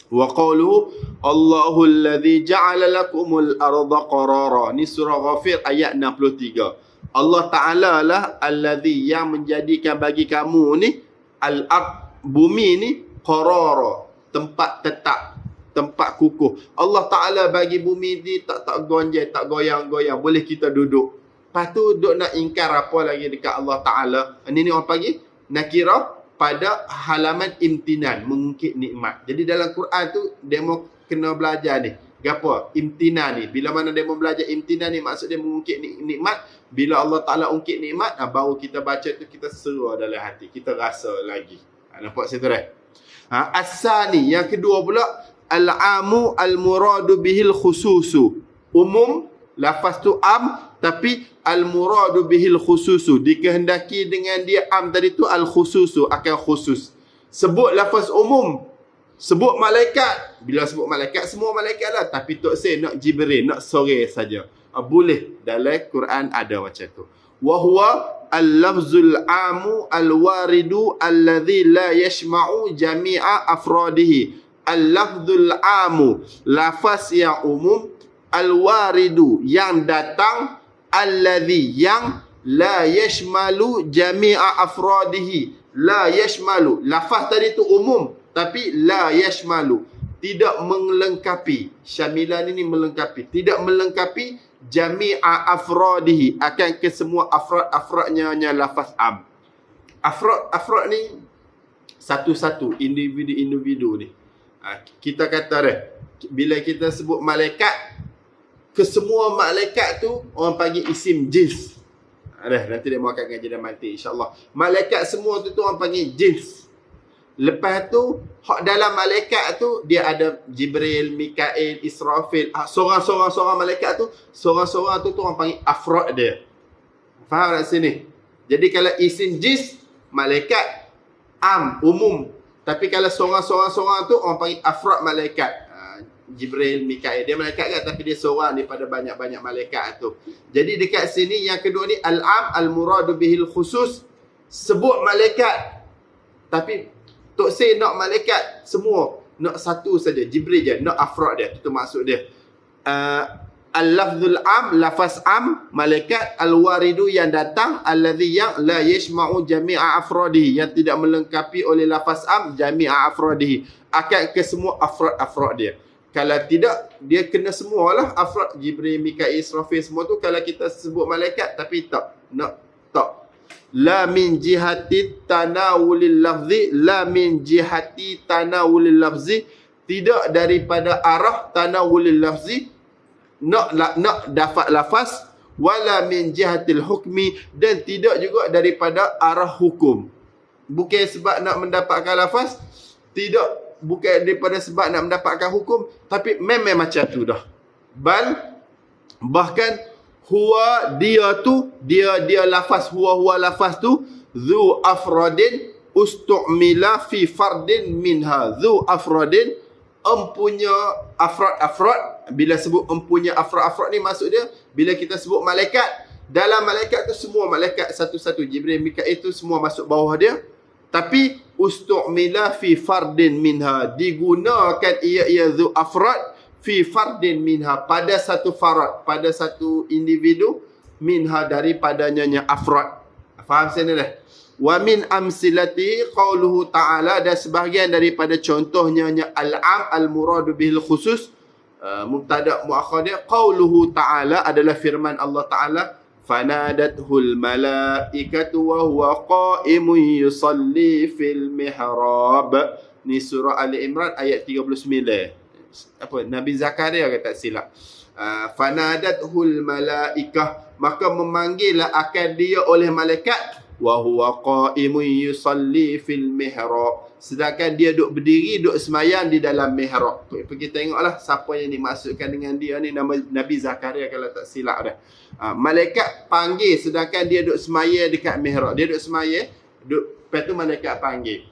Wa qawluhu Allahu alladhi ja'ala lakumul arda qarara. Ni surah Ghafir ayat 63. Allah Ta'ala lah alladhi, yang menjadikan bagi kamu ni al-ard, bumi ni, qarara, tempat tetap, tempat kukuh. Allah Ta'ala bagi bumi ni tak gonjang, tak goyang-goyang, boleh kita duduk. Lepas tu duk nak ingkar apa lagi dekat Allah Ta'ala. Ini orang panggil nakirah pada halaman imtinan, mengungkit nikmat. Jadi dalam Quran tu demo kena belajar ni. Gapo? Imtinan ni. Bila mana demo belajar imtinan ni, maksud dia mengungkit nikmat. Bila Allah Ta'ala ungkit nikmat, baru kita baca tu, kita seru dalam hati, kita rasa lagi. Nampak situ dah? As-sani, yang kedua pula, al-amu al-muradu bihil khususu. Umum, lafaz tu am, tapi al-muradu bihil khususu, dikehendaki dengan dia am tadi tu, al-khususu, akan khusus. Sebut lafaz umum, sebut malaikat. Bila sebut malaikat, semua malaikat lah. Tapi tak say nak Jibril, nak sore saja. Boleh. Dalam Quran ada macam tu. Wa huwa al-lafzul amu al-waridu alladhi la yashma'u jami'a afradihi. Al-lafzul amu, lafaz yang umum, al-waridu, yang datang, alladhi, yang la yashmalu jami'a afradihi. La yashmalu, lafaz tadi tu umum, tapi la yashmalu, tidak melengkapi. Syamilan ini melengkapi, tidak melengkapi jami'a afradihi, akan ke semua afradnya lafaz am. Afrad ni satu-satu, individu ni. Kita kata dah, bila kita sebut malaikat, kesemua malaikat tu orang panggil isim jins. Nanti dia akan ngaji dan mati insya-Allah. Malaikat semua tu orang panggil jins. Lepas tu hak dalam malaikat tu dia ada Jibril, Mikail, Israfil. Seorang-seorang malaikat tu, seorang-seorang tu orang panggil afrad dia. Faham tak sini? Jadi kalau isim jins, malaikat am, umum. Tapi kalau seorang-seorang tu orang panggil afrad malaikat. Jibril, Mikail, dia malaikat kan, tapi dia seorang daripada banyak-banyak malaikat tu. Jadi dekat sini yang kedua ni al-am al-muradu bihil khusus, sebut malaikat, tapi tok say nak malaikat semua, nak satu saja, Jibril je, nak afrad dia. Itu maksud dia. Al-lafzul am, lafaz am, malaikat, al-waridu, yang datang, alladhi, yang la yashma'u jami'a afradihi, yang tidak melengkapi oleh lafaz am jami'a afradihi, akan ke semua afrad dia. Kalau tidak, dia kena semualah afrad, Jibril, Mikail, Israfil, semua tu. Kalau kita sebut malaikat, tapi tak. La min jihati tanawulil lafzi, la min jihati tanawulil lafzi, tidak daripada arah tanawulil lafzi, nak dapat lafaz, wala min jihatil hukmi, dan tidak juga daripada arah hukum. Bukan sebab nak mendapatkan lafaz, tidak, bukan daripada sebab nak mendapatkan hukum, tapi memang macam tu dah. Bahkan huwa, dia tu, dia lafaz, huwa lafaz tu, zu afradin ustu'mila fi fardin minha. Zu afradin, empunya afrad. Bila sebut empunya afrad ni, maksud dia bila kita sebut malaikat, dalam malaikat tu semua malaikat satu-satu, Jibril, Mikail tu semua masuk bawah dia. Tapi ustu'mila fi fardin minha, digunakan ia zu afrad fi fardin minha, pada satu farad, pada satu individu, minha, daripadanya afrad. Faham sini dah? Wa min amsilati qauluhu ta'ala, dan sebahagian daripada contohnya al-am al-muradu bihil khusus, mubtada muakhir dia, qauluhu ta'ala adalah firman Allah Ta'ala, Fanadathul malaikatu wa huwa qa'imun yusalli fil mihrab. Ni surah Ali Imran ayat 39. Apa? Nabi Zakaria kata tak silap. Fanadathul malaikah, maka memanggillah akan dia oleh malaikat, wa huwa qa'imun yusalli fil mihrab, sedangkan dia duduk berdiri, duduk semayang di dalam mihrab. Pergi tengoklah siapa yang dimaksudkan dengan dia ni, nama Nabi Zakaria kalau tak silap dah. Malaikat panggil sedangkan dia duduk semayang dekat mihrab. Dia duduk semayang, lepas tu malaikat panggil.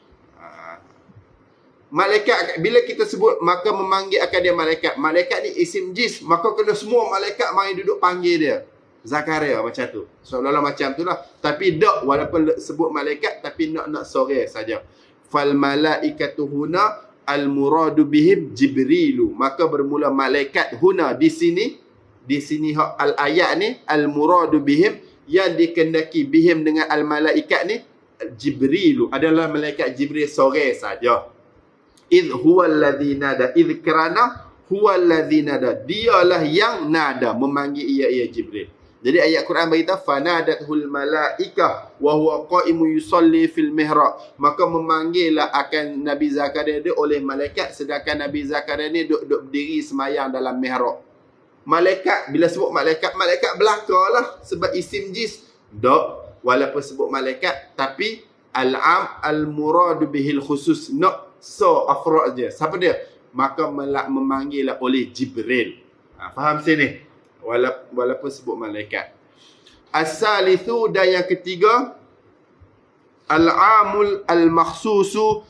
Malaikat, bila kita sebut maka memanggil akan dia malaikat. Malaikat ni isim jins, maka kena semua malaikat mari duduk panggil dia. Zakaria macam tu. Seolah-olah macam tu lah. Tapi tak, walaupun sebut malaikat, tapi nak sore saja. Fal malaikatu huna al muradu bihim Jibrilu. Maka bermula malaikat huna di sini al ayat ni al muradu bihim, yang dikendaki bihim dengan al malaikat ni Jibrilu, adalah malaikat Jibril sore saja. Idh huwa alladhi nada, idh kerana huwa alladhi nada, dialah yang nada, memanggil ia Jibril. Jadi ayat Quran beritahu fanadathul malaikah wa huwa qa'imun yusalli fil mihrab, maka memanggillah akan Nabi Zakaria dia oleh malaikat, sedangkan Nabi Zakaria ni duduk berdiri semayang dalam mihrab. Malaikat, bila sebut malaikat belakalah sebab isim jins. Tak, walaupun sebut malaikat, tapi al-am al-muradu bihil khusus, nak so afrod je. Siapa dia? Maka memanggil oleh Jibril. Faham sini? Walaupun sebut malaikat. As-salithu, dan yang ketiga, al-amul al-makhsusu.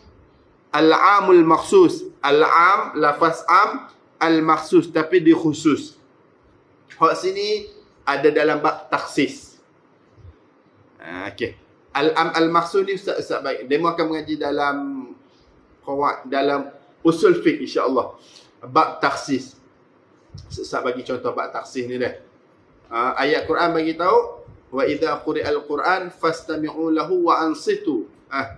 Al-amul makhsus. Al-am, lafaz am, al-makhsus, tapi di khusus. Hak sini ada dalam bab taksis. Okey. Al-am al-makhsus ni Ustaz baik. Demo akan mengaji dalam usul fiqh insya-Allah. Bab taksis. Ustaz bagi contoh bab taksis ni dah. Ayat Quran bagi tahu, wa idza quri'al Quran fastami'u lahu wa ansitu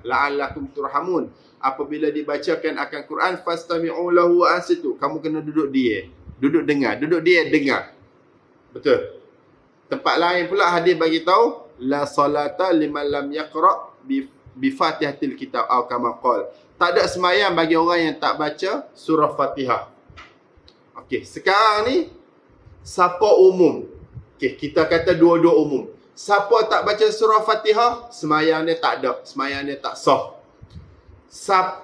la'allakum turhamun. Apabila dibacakan akan Quran, fastami'u lahu wa ansitu, kamu kena duduk dia, duduk dengar, duduk dia dengar. Betul. Tempat lain pula hadis bagi tahu, la salata liman lam yaqra bi Fatihatil kitab atau kama qala. Tak ada semayang bagi orang yang tak baca surah Fatihah. Okey, sekarang ni siapa umum? Okey, kita kata dua-dua umum. Siapa tak baca surah Fatihah, semayang dia tak ada, semayang dia tak sah.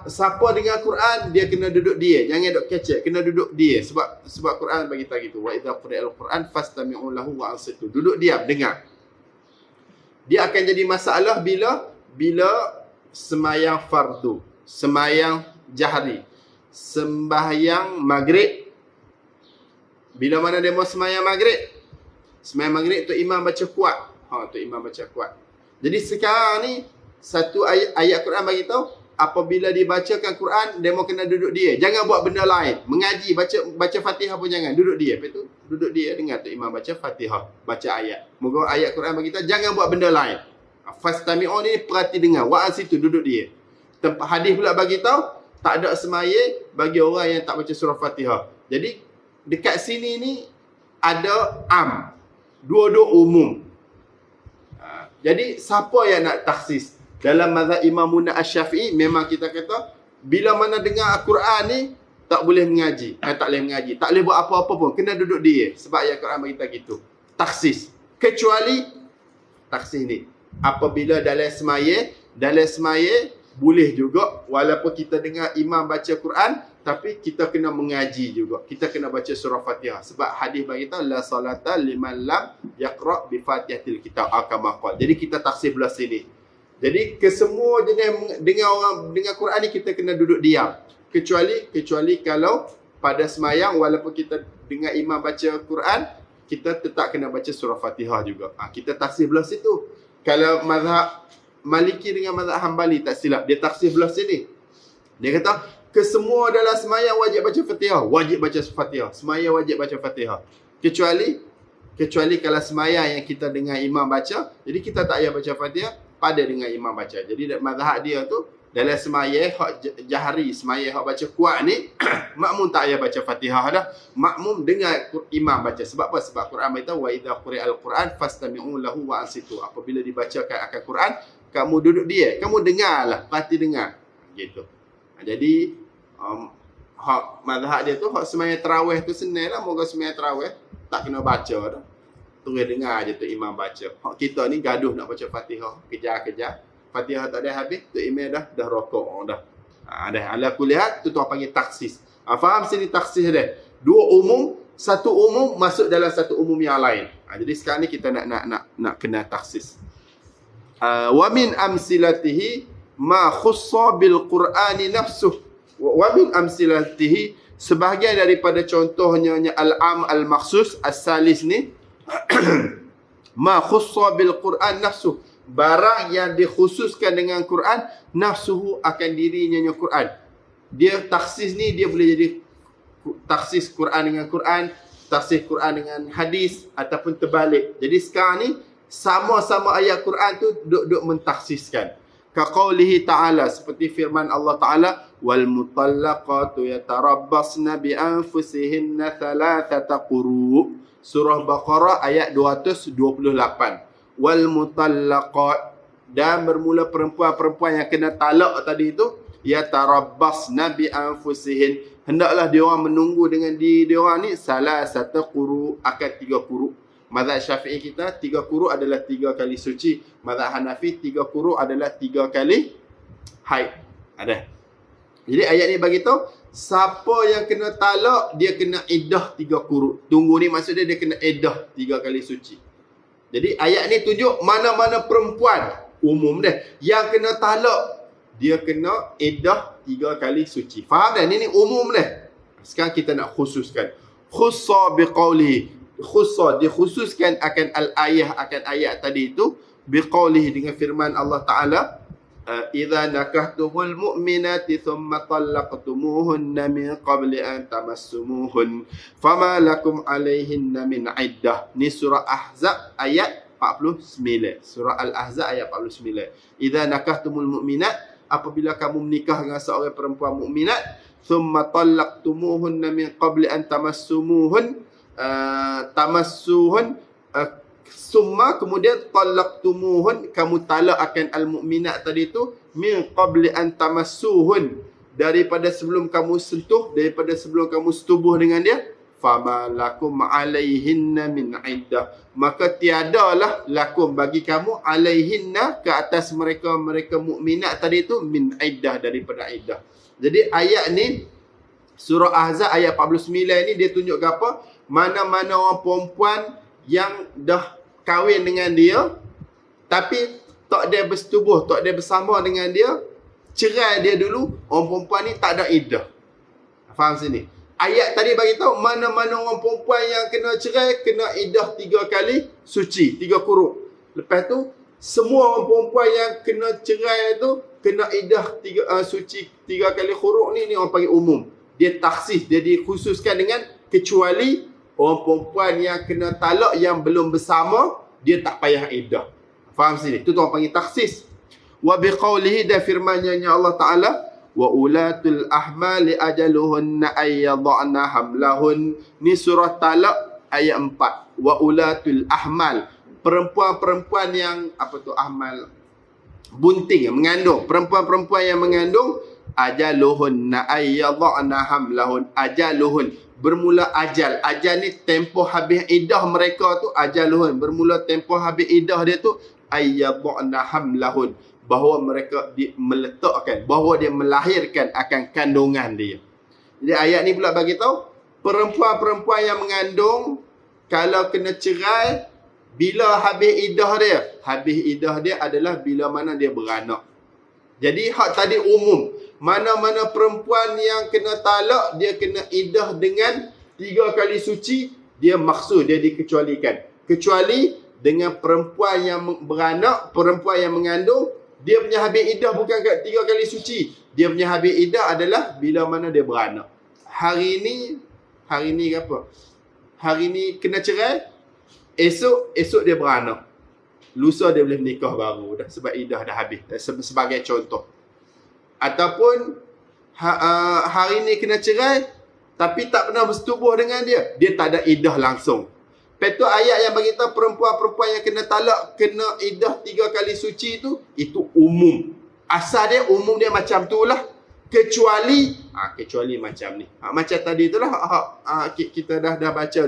Siapa dengar Quran, dia kena duduk dia, jangan duduk kecek, kena duduk dia, sebab Quran bagi tahu gitu. Wa idza quri'al Quran fastami'u lahu wa ansitu. Duduk diam, dengar. Dia akan jadi masalah bila semayang fardu, semayang jahri, sembahyang maghrib. Bila mana dia mau semayang maghrib? Semayang maghrib tu imam baca kuat. Tu imam baca kuat. Jadi sekarang ni satu ayat Quran bagi tahu, apabila dibacakan Quran, dia mau kena duduk dia. Jangan buat benda lain. Mengaji, baca Fatihah pun jangan. Duduk dia. Lepas tu duduk dia, dengar tu imam baca Fatihah, baca ayat. Moga ayat Quran bagi tahu, jangan buat benda lain. Fastami'u ni perhati dengar. Wa asitu, duduk dia. Tempat hadis pula bagi tahu, tak ada semaya bagi orang yang tak baca surah Fatihah. Jadi dekat sini ni ada am, dua-dua umum. Jadi siapa yang nak taksis? Dalam mazhab Imam Asy-Syafi'i memang kita kata bila mana dengar Al-Quran ni tak boleh mengaji, tak boleh mengaji, tak boleh buat apa-apa pun, kena duduk dia. Sebab ayat Quran beritahu gitu. Taksis. Kecuali taksis ni apabila dalam semaya boleh juga, walaupun kita dengar imam baca Quran, tapi kita kena mengaji juga. Kita kena baca surah Fatihah. Sebab hadis bagi tahu la salata liman lam yaqra bi Fatihatil kitab kama qala. Jadi kita taksir belah sini. Jadi kesemua jenis dengar Quran ni kita kena duduk diam. Kecuali kalau pada semayang walaupun kita dengar imam baca Quran, kita tetap kena baca surah Fatihah juga. Kita taksir belah situ. Kalau mazhab Maliki dengan mazhab Hambali tak silap, dia taksir belah sini. Dia kata kesemua dalam semayang wajib baca Fatihah, wajib baca Fatihah. Semayang wajib baca Fatihah. Kecuali kalau semayang yang kita dengar imam baca, jadi kita tak payah baca Fatihah pada dengan imam baca. Jadi mazhab dia tu Dalam semaya hak jahari, semaya hak baca kuat ni makmum tak payah baca Fatihah dah. Makmum dengar imam baca. Sebab apa? Sebab Quran beritahu wa idza quri'al Quran fastami'u lahu wa ansitu. Apabila dibacakan akan Quran, kamu duduk dia, kamu dengarlah, pati dengar. Gitu. Jadi hak mazhab dia tu hak semaya tarawih tu senang lah. Moga semaya tarawih tak kena baca dah. Terus dengar je tu imam baca. Hak kita ni gaduh nak baca Fatihah, kejar-kejar. Fatihah tak ada habis, tu imam dah rokok dah. Dah ala kulihat tu tuan panggil taksis. Faham sini taksis dia? Dua umum, satu umum masuk dalam satu umum yang lain. Jadi sekarang ni kita nak kena taksis. Wa min amsilatihi ma khussa bil Qur'ani nafsuh. Wa min amsilatihi, sebahagian daripada contohnya al-am al-makhsus as-salis ni ma khussa bil Qur'an nafsuh. Barang yang dikhususkan dengan Quran, nafsuhu akan dirinya Quran. Dia taksis ni dia boleh jadi taksis Quran dengan Quran, taksis Quran dengan hadis ataupun terbalik. Jadi sekarang ni sama-sama ayat Quran tu duk mentaksiskan. Ka qaulihi ta'ala, seperti firman Allah Ta'ala, wal mutallaqatu yatarabbasna bi anfusihinna thalathata quru. Surah Baqarah ayat 228. Wal mutallaqat, dan bermula perempuan-perempuan yang kena talak tadi itu, yatarabbasna bi anfusihin, hendaklah dia orang menunggu dengan diri dia orang ni salasata quru, akan 3 quru. Mazhab Syafi'i kita 3 quru adalah 3 kali suci. Mazhab Hanafi 3 quru adalah 3 kali haid. Ada. Jadi ayat ni bagi tahu siapa yang kena talak dia kena iddah 3 quru. Tunggu ni maksud dia kena iddah 3 kali suci. Jadi ayat ni tunjuk mana-mana perempuan umum dia yang kena talak, dia kena iddah 3 kali suci. Faham dah? Ini umum dia. Sekarang kita nak khususkan. Khussa biqaulihi. Khussa dikhususkan akan al-ayah, akan ayat tadi itu biqaulihi, dengan firman Allah Ta'ala, idza nakahtumul mu'minati thumma talaqtumuhunna min qabli an tamassumuhun fama lakum alaihinna min iddah. Ni surah Ahzab ayat 49. Surah Al-Ahzab ayat 49. Idza nakahtumul mu'minat, apabila kamu menikah dengan seorang perempuan mukminat, thumma talaqtumuhunna min qabli an tamassumuhun, summa kemudian talaqtumuhun, kamu talak akan al-mu'minat tadi tu, min qabli an tamassuhun, daripada sebelum kamu sentuh, daripada sebelum kamu setubuh dengan dia, fama lakum alaihinna min iddah, maka tiadalah lakum bagi kamu alaihinna ke atas mereka mukminat tadi tu, min iddah, daripada iddah. Jadi ayat ni surah Ahzab ayat 49 ni dia tunjuk apa? Mana-mana orang perempuan yang dah kahwin dengan dia tapi tak ada bersetubuh, tak ada bersama dengan dia, cerai dia dulu, orang perempuan ni tak ada iddah. Faham sini? Ayat tadi bagi tahu mana-mana orang perempuan yang kena cerai kena iddah 3 kali suci, 3 quru. Lepas tu semua orang perempuan yang kena cerai tu kena iddah 3 suci 3 kali quru ni orang panggil umum. Dia taksis, dia dikhususkan dengan kecuali orang perempuan yang kena talak yang belum bersama, dia tak payah iddah. Faham sini? Itu orang panggil taksis. Wa biqaulihi, dan firman-Nya Allah Ta'ala, wa ulatul ahmali ajaluhunna ayyadhana hamlahun. Ni surah Talaq ayat 4. Wa ulatul ahmal, perempuan-perempuan yang apa tu ahmal, bunting, mengandung, perempuan-perempuan yang mengandung, ajaluhunna ayyadhana hamlahun. Ajaluhun, bermula ajal. Ajal ni tempoh habis iddah mereka tu, ajaluhun, bermula tempoh habis iddah dia tu, ayyadhana hamlahun, bahawa mereka meletakkan, bahawa dia melahirkan akan kandungan dia. Jadi ayat ni pula bagi tahu perempuan-perempuan yang mengandung kalau kena cerai, bila habis iddah dia? Habis iddah dia adalah bila mana dia beranak. Jadi hak tadi umum. Mana-mana perempuan yang kena talak, dia kena iddah dengan 3 kali suci, dia maksud, dia dikecualikan. Kecuali dengan perempuan yang beranak, perempuan yang mengandung, dia punya habis iddah bukan kat 3 kali suci. Dia punya habis iddah adalah bila mana dia beranak. Hari ni apa? Hari ni kena cerai, esok dia beranak. Lusa dia boleh menikah baru dah, sebab iddah dah habis. Sebagai contoh. Ataupun hari ni kena cerai tapi tak pernah bersetubuh dengan dia, dia tak ada iddah langsung. Lepas tu ayat yang bagi tahu perempuan-perempuan yang kena talak kena iddah 3 kali suci itu umum. Asal dia umum dia macam tu lah. Kecuali macam ni. Macam tadi itulah kita dah baca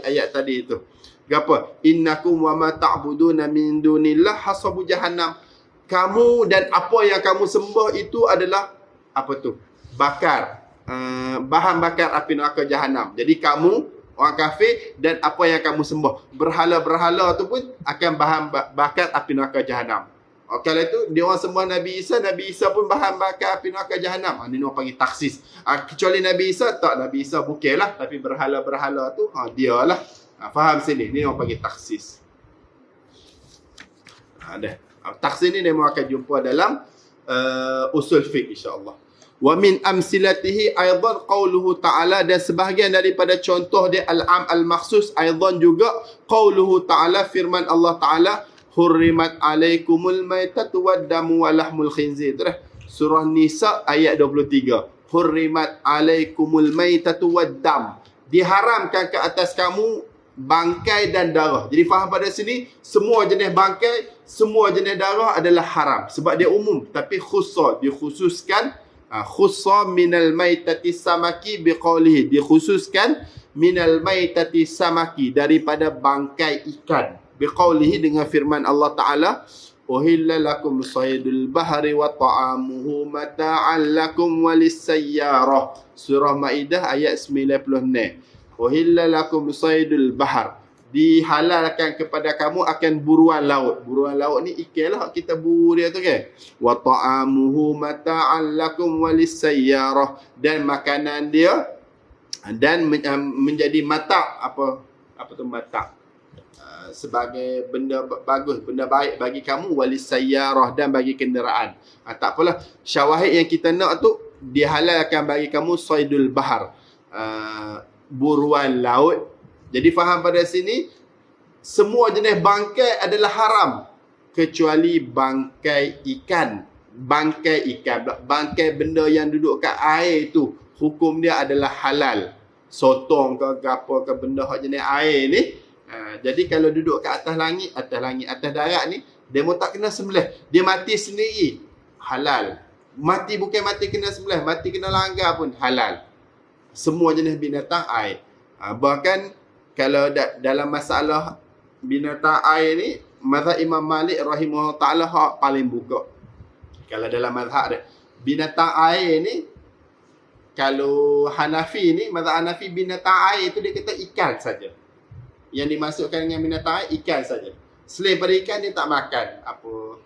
ayat tadi itu. Apa? Innakum wa ma ta'buduna min dunillah hasabu jahannam. Kamu dan apa yang kamu sembah itu adalah apa tu? Bahan bakar api neraka jahanam. Jadi kamu orang kafir dan apa yang kamu sembah, berhala-berhala tu pun akan bahan bakar api neraka jahanam. Kalau itu dia orang sembah Nabi Isa pun bahan bakar api neraka jahanam. Ini orang panggil taksis. Kecuali Nabi Isa, tak, Nabi Isa bukanlah, tapi berhala-berhala tu dia lah. Faham sini? Ini orang panggil taksis. Taksis ni dia akan jumpa dalam usul fiqh insya-Allah. Wa min amsilatihi aidan qauluhu ta'ala, dan sebahagian daripada contoh dia al-am al-makhsus aidan juga qauluhu ta'ala, firman Allah Ta'ala, hurrimat alaikumul maitatu wad-damu wa lahmul khinzir. Surah Nisa ayat 23. Hurrimat alaikumul maitatu wad-dam, diharamkan ke atas kamu bangkai dan darah. Jadi faham pada sini, semua jenis bangkai, semua jenis darah adalah haram. Sebab dia umum, tapi dikhususkan khussa minal maitati samaki biqaulihi, dikhususkan minal maitati samaki, daripada bangkai ikan, biqaulihi, dengan firman Allah Ta'ala, uhilla lakum saydul bahri wa ta'amuhu mata'an lakum walis-sayyarah. Surah Maidah ayat 96. Uhilla lakum saydul bahr, dihalalkan kepada kamu akan buruan laut. Buruan laut ni ikan lah kita buru dia tu kan. Wa ta'amuhu mata'an lakum walis-sayyarah, dan makanan dia dan menjadi mata' apa tu mata', sebagai benda bagus, benda baik bagi kamu, walis-sayyarah, dan bagi kenderaan. Tak apalah, syawahid yang kita nak tu dihalalkan bagi kamu saydul bahr, buruan laut. Jadi faham pada sini, semua jenis bangkai adalah haram kecuali bangkai ikan. Bangkai ikan, bangkai benda yang duduk kat air tu, hukum dia adalah halal. Sotong ke apa ke benda hak jenis air ni. Jadi kalau duduk kat atas langit, atas darat ni, dia mau tak kena sembelih, dia mati sendiri, halal. Mati bukan mati kena sembelih, mati kena langgar pun halal. Semua jenis binatang air. Bahkan kalau dalam masalah binatang air ni, mazhab Imam Malik rahimahullah ta'ala hak paling buka. Kalau dalam mazhab dia, binatang air ni, kalau Hanafi ni, mazhab Hanafi, binatang air tu dia kata ikan saja. Yang dimasukkan dengan binatang air, ikan saja. Selain pada ikan, dia tak makan. Apa,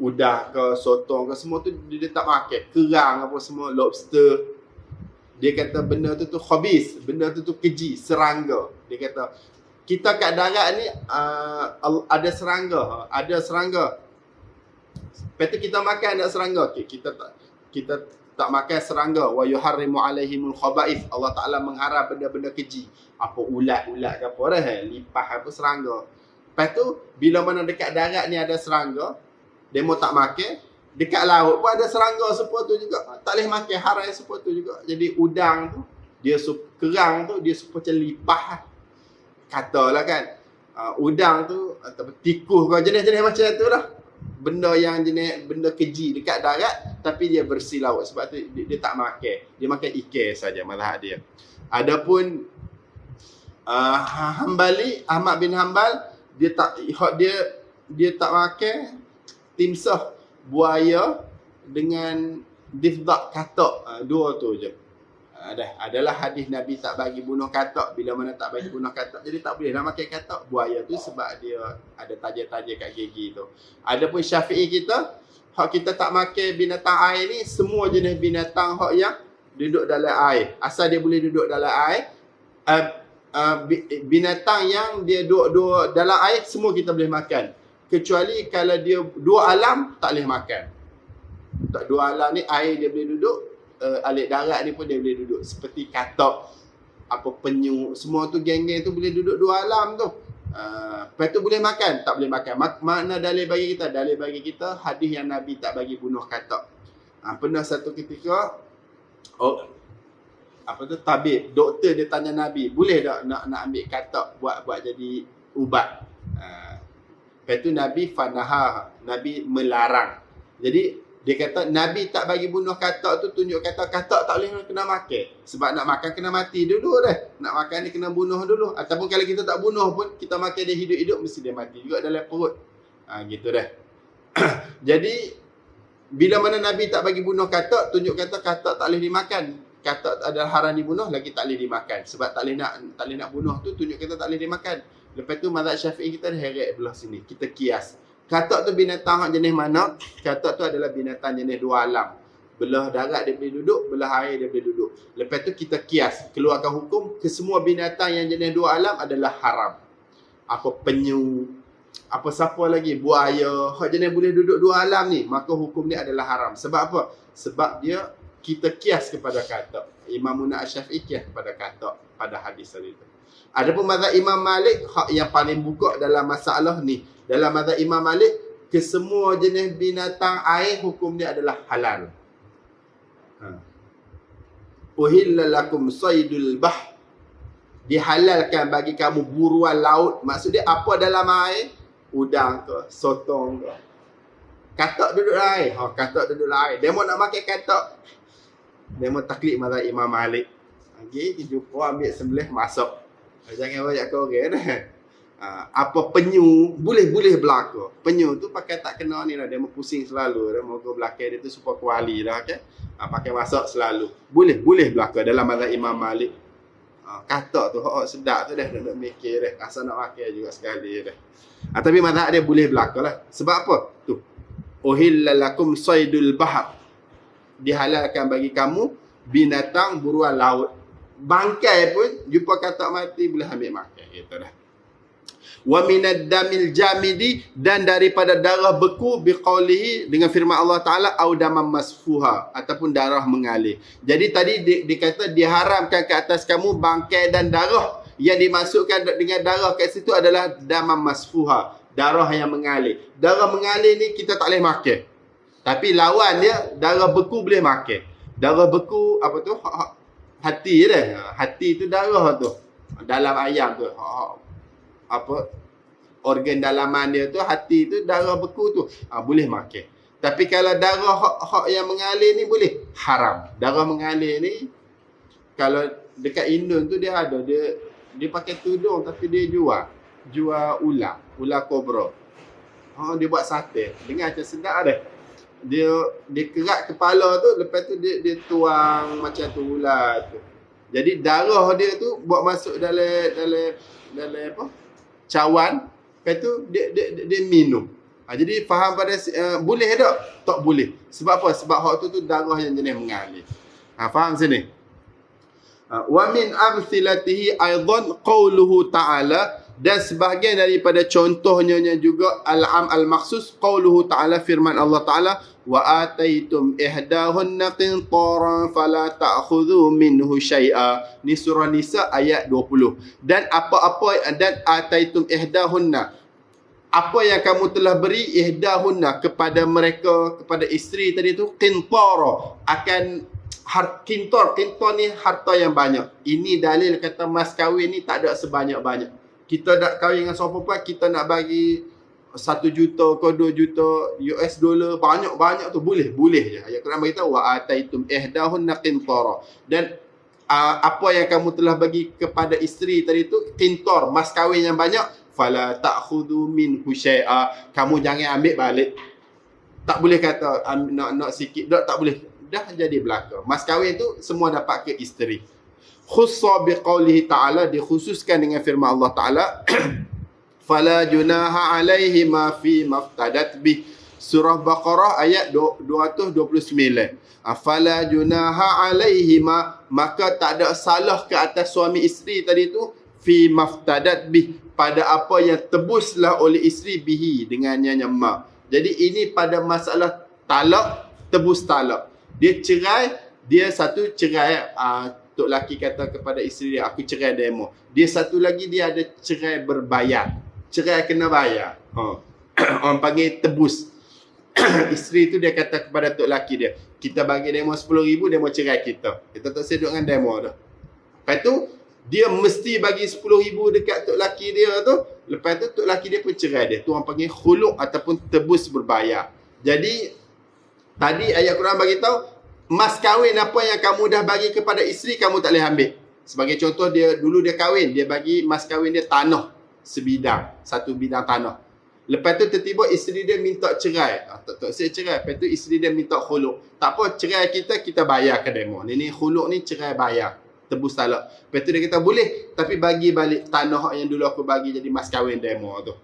udah ke, sotong ke, semua tu dia tak makan. Kerang apa semua, lobster. Dia kata benda tu khabis, benda tu keji, serangga. Dia kata kita kat darat ni ada serangga. Lepas tu kita makan ada serangga. Okay, kita tak makan serangga. Wa yuharrimu alaihimul khaba'ith. Allah Ta'ala mengharam benda-benda keji. Apa ulat-ulat ke apa dah, lipas apa, serangga. Lepas tu bila mana dekat darat ni ada serangga, dia mau tak makan. Dekat laut pun ada serangga seperti tu juga, tak boleh makan, haram seperti tu juga. Jadi udang tu, kerang tu, dia seperti lipas. Katalah kan, udang tu, atau tikus ke, jenis-jenis macam tu lah. Benda yang jenis, benda keji dekat darat, tapi dia bersih laut. Sebab tu dia tak makan. Dia makan ikan saja, mazhab dia. Adapun Hambali, Ahmad bin Hanbal, dia tak makan timsah, buaya dengan difdak katak, dua tu je. Adalah hadis Nabi tak bagi bunuh katak. Bila mana tak bagi bunuh katak, jadi tak boleh nak makan katak, buaya tu, sebab dia ada taja-taja kat gigi tu. Adapun Syafi'i kita, hak kita tak makan binatang air ni, semua jenis binatang hak yang duduk dalam air, asal dia boleh duduk dalam air. Binatang yang dia duduk dalam air, semua kita boleh makan. Kecuali kalau dia dua alam, tak boleh makan. Dua alam ni, air dia boleh duduk, alik darat ni pun dia boleh duduk. Seperti katak, apa, penyu, semua tu geng-geng tu boleh duduk dua alam tu. Lepas tu boleh makan, tak boleh makan. Mana dalil bagi kita? Dalil bagi kita hadis yang Nabi tak bagi bunuh katak. Pernah satu ketika, tabib, doktor dia tanya Nabi, boleh tak nak ambil katak buat jadi ubat? Lepas tu Nabi fanaha, Nabi melarang. Jadi dia kata Nabi tak bagi bunuh katak tu, tunjuk katak tak boleh kena makan. Sebab nak makan kena mati dulu dah. Nak makan dia kena bunuh dulu. Ataupun kalau kita tak bunuh pun, kita makan dia hidup-hidup, mesti dia mati juga dalam perut. Gitu dah. Jadi bila mana Nabi tak bagi bunuh katak, tunjuk katak tak boleh dimakan. Katak adalah haram dibunuh, lagi tak boleh dimakan. Sebab tak boleh nak bunuh tu, tunjuk katak tak boleh dimakan. Lepas tu mazhab Syafi'i kita dah heret belah sini. Kita kias. Katak tu binatang jenis mana? Katak tu adalah binatang jenis dua alam. Belah darat dia boleh duduk, belah air dia boleh duduk. Lepas tu kita kias, keluarkan hukum, kesemua binatang yang jenis dua alam adalah haram. Apa penyu, apa siapa lagi, buaya, hak jenis boleh duduk dua alam ni, maka hukum ni adalah haram. Sebab apa? Sebab dia, kita kias kepada katak. Imam Asy-Syafi'i kias kepada katak pada hadis tadi tu. Adapun mazhab Imam Malik, hak yang paling buka dalam masalah ni, dalam mazhab Imam Malik, kesemua jenis binatang air hukum dia adalah halal. Uhilla lakum saydul bah, dihalalkan bagi kamu buruan laut. Maksud dia apa dalam air? Udang ke, sotong ke. Katak duduk dalam air. Katak duduk dalam air. Dia mau nak makan katak, dia mau taklid mazhab Imam Malik. Okey, jumpa ambil sembelih masuk. Jangan banyak korang dah. Apa penyu boleh berlaku. Penyu tu pakai tak kena ni lah, dia mau pusing selalu, dia mau ke belakang dia tu supaya kuali dah, okey. Pakai masak selalu. Boleh berlaku dalam mazhab Imam Malik. Katak tu hak sedap tu dah nak mikir dah, asal nak makan juga sekali dah. Tapi mazhab dia boleh berlaku lah. Sebab apa? Tu. Uhilla lakum saydul bahr, dihalalkan bagi kamu binatang buruan laut. Bangkai pun jumpa katak mati boleh ambil makan, gitu dah. Wa minad damil jamidi, dan daripada darah beku, biqaulihi, dengan firman Allah Taala, au damam masfuha, ataupun darah mengalir. Jadi tadi dikata diharamkan ke atas kamu bangkai dan darah. Yang dimasukkan dengan darah kat situ adalah damam masfuha, darah yang mengalir. Darah mengalir ni kita tak boleh makan. Tapi lawan dia, darah beku boleh makan. Darah beku apa tu? Hati dah. Hati tu darah tu. Dalam ayam tu. Apa? Organ dalaman dia tu, hati tu, darah beku tu. Boleh makan. Tapi kalau darah hak yang mengalir ni boleh. Haram. Darah mengalir ni, kalau dekat Indon tu dia ada. Dia pakai tudung tapi dia jual ular kobra. Dia buat sate. Dengar macam sedap dah. Dia kerat kepala tu, lepas tu dia tuang macam tu ular tu. Jadi darah dia tu buat masuk dalam apa? Cawan. Lepas tu dia minum. Jadi faham pada boleh tak? Tak boleh. Sebab apa? Sebab hak tu darah yang jenis mengalir. Faham sini? Wa min amthilatihi aidan qauluhu ta'ala, dan sebahagian daripada contohnya juga al-am al-makhsus qauluhu ta'ala, firman Allah Ta'ala, wa ataitum ihdahunna qintaran fala ta'khudhu minhu syai'a. Ni surah Nisa ayat 20. Dan ataitum ihdahunna, apa yang kamu telah beri ihdahunna kepada mereka, kepada isteri tadi tu, qintara, akan kintor ni harta yang banyak. Ini dalil kata mas kahwin ni tak ada sebanyak-banyak. Kita nak kahwin dengan seorang perempuan, kita nak bagi 1 juta ke 2 juta US dollar, banyak-banyak tu boleh je. Ayat Quran beritahu wa ataitum ihdahunna qintara, dan apa yang kamu telah bagi kepada isteri tadi tu qintar, mas kahwin yang banyak, fala ta'khudhu minhu syai'a, kamu jangan ambil balik. Tak boleh kata nak sikit, tak boleh. Dah jadi belaka. Mas kahwin tu semua dapat ke isteri. Khussa biqaulihi ta'ala, dikhususkan dengan firman Allah Ta'ala, fala junaha alaihi ma fi maftadat bih. Surah Baqarah ayat 229. Fala junaha alaihi ma, maka tak ada salah ke atas suami isteri tadi tu, fi maftadat bih, pada apa yang tebuslah oleh isteri bihi, dengannya nyama. Jadi ini pada masalah talak, tebus talak. Dia cerai, dia satu cerai, tok laki kata kepada isteri dia, aku cerai demo. Dia satu lagi, dia ada cerai berbayar. Cerai kena bayar. Orang panggil tebus. Isteri tu dia kata kepada tok laki dia, kita bagi demo 10,000, demo cerai kita. Kita tak sedut dengan demo tu. Lepas tu, dia mesti bagi 10,000 dekat tok laki dia tu. Lepas tu, tok laki dia pun cerai dia. Tu orang panggil khuluk ataupun tebus berbayar. Jadi, tadi ayat Quran bagi tahu, mas kahwin apa yang kamu dah bagi kepada isteri, kamu tak boleh ambil. Sebagai contoh, dulu dia kahwin, dia bagi mas kahwin dia tanah sebidang, satu bidang tanah. Lepas tu tiba-tiba isteri dia minta cerai. Tak saya cerai. Lepas tu isteri dia minta khuluk. Tak apa, cerai kita bayar ke demo. Ni khuluk ni cerai bayar. Tebus talak. Lepas tu dia kata boleh, tapi bagi balik tanah yang dulu aku bagi jadi mas kahwin demo tu.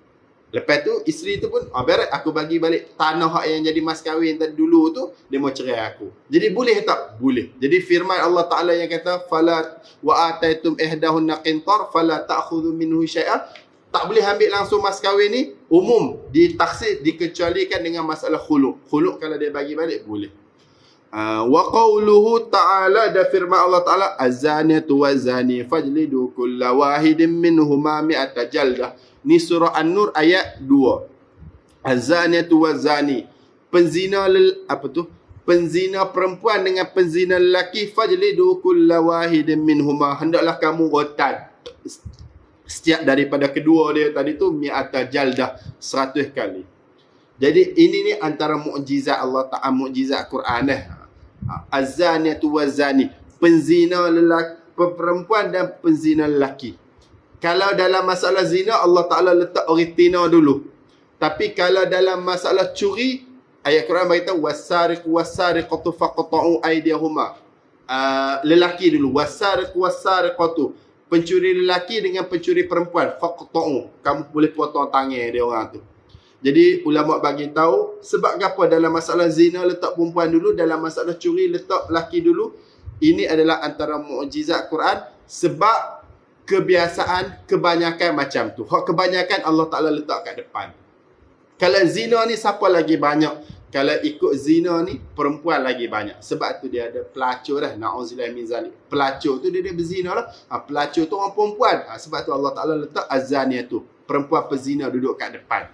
Lepas tu isteri tu pun, berat aku bagi balik tanah yang jadi mas kahwin tadi dulu tu, dia mau cerai aku. Jadi boleh tak? Boleh. Jadi firman Allah Taala yang kata fala wa ataitum ihdahunna qintar fala ta'khudhu minhu syai'a. Tak boleh ambil langsung mas kahwin ni, umum ditaksir, dikecualikan dengan masalah khuluk. Khuluk kalau dia bagi balik boleh. Wa qawluhu ta'ala, da firman Allah Ta'ala, az-zaniyatu waz-zani fajlidu kulla wahidin minhuma mi'ata jaldah. Ni surah An-Nur ayat 2. Az-zaniyatu waz-zani, penzina penzina perempuan dengan penzina lelaki, fajlidu kulla wahidin minhuma, hendaklah kamu rotan setiap daripada kedua dia tadi tu mi'ata jaldah, 100 kali. Jadi ini ni antara mukjizat Allah Ta'ala, mukjizat Quran Az-zaniyatu waz-zani, penzina lelaki perempuan dan penzina lelaki. Kalau dalam masalah zina Allah Ta'ala letak oritina dulu. Tapi kalau dalam masalah curi, ayat Quran beritahu was-sariqu was-sariqatu faqta'u aydiyahuma. Lelaki dulu, was-sariqu was-sariqatu, pencuri lelaki dengan pencuri perempuan, faqta'u, kamu boleh potong tangan dia orang tu. Jadi ulama bagi tahu sebab apa dalam masalah zina letak perempuan dulu, dalam masalah curi letak lelaki dulu. Ini adalah antara mukjizat Quran sebab kebiasaan kebanyakan macam tu. Hak kebanyakan Allah Taala letak kat depan. Kalau zina ni siapa lagi banyak? Kalau ikut zina ni perempuan lagi banyak. Sebab tu dia ada pelacur dah. Na'udzubillah min zalik. Pelacur tu dia berzina lah. Pelacur tu orang perempuan. Sebab tu Allah Taala letak azaniyah tu. Perempuan pezina duduk kat depan.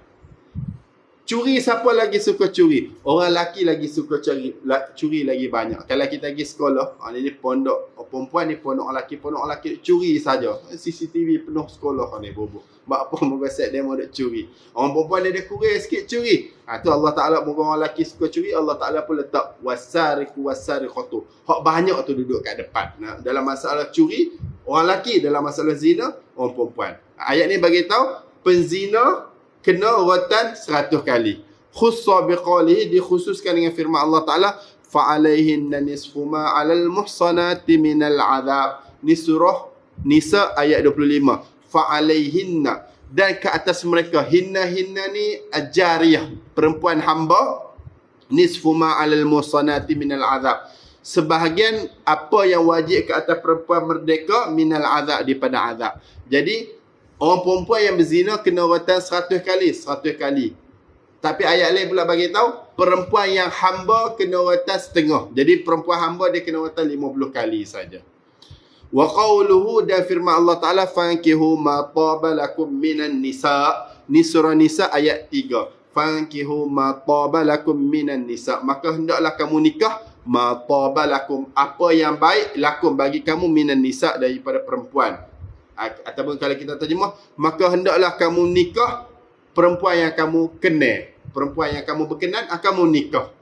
Curi, siapa lagi suka curi? Orang lelaki lagi suka curi lagi banyak. Kalau kita pergi sekolah, ni pondok perempuan ni pondok lelaki curi saja. CCTV penuh sekolah ni bobo. Buat apa moga set demo dak curi. Orang perempuan dia kurang sikit curi. Tu Allah Taala moga orang lelaki suka curi, Allah Taala pun letak wasariqu wasariqatu. Hak banyak tu duduk kat depan. Dalam masalah curi, orang lelaki, dalam masalah zina, orang perempuan. Ayat ni bagi tahu penzina kena rotan 100 kali. Khussa biqalihi, dikhususkan dengan firman Allah Ta'ala, fa'alaihinna nisfu ma 'alal muhsanati minal 'adzab. Ni surah Nisa ayat 25. Fa'alaihinna, dan ke atas mereka, hinna ni ajariyah, perempuan hamba, nisfu ma 'alal muhsanati minal 'adzab, sebahagian apa yang wajib ke atas perempuan merdeka minal 'adzab, daripada azab. Jadi orang perempuan yang berzina kena rotan 100 kali, 100 kali. Tapi ayat lain pula bagi tahu perempuan yang hamba kena rotan setengah. Jadi perempuan hamba dia kena rotan 50 kali saja. Wa qawluhu, dan firman Allah Ta'ala, fankihu ma taba lakum minan nisa. Ni surah Nisa ayat 3. Fankihu ma taba lakum minan nisa, maka hendaklah kamu nikah ma taba lakum, apa yang baik lakum bagi kamu, minan nisa, daripada perempuan. Ataupun kalau kita terjemah, maka hendaklah kamu nikah perempuan yang kamu kenal, perempuan yang kamu berkenan, kamu nikah.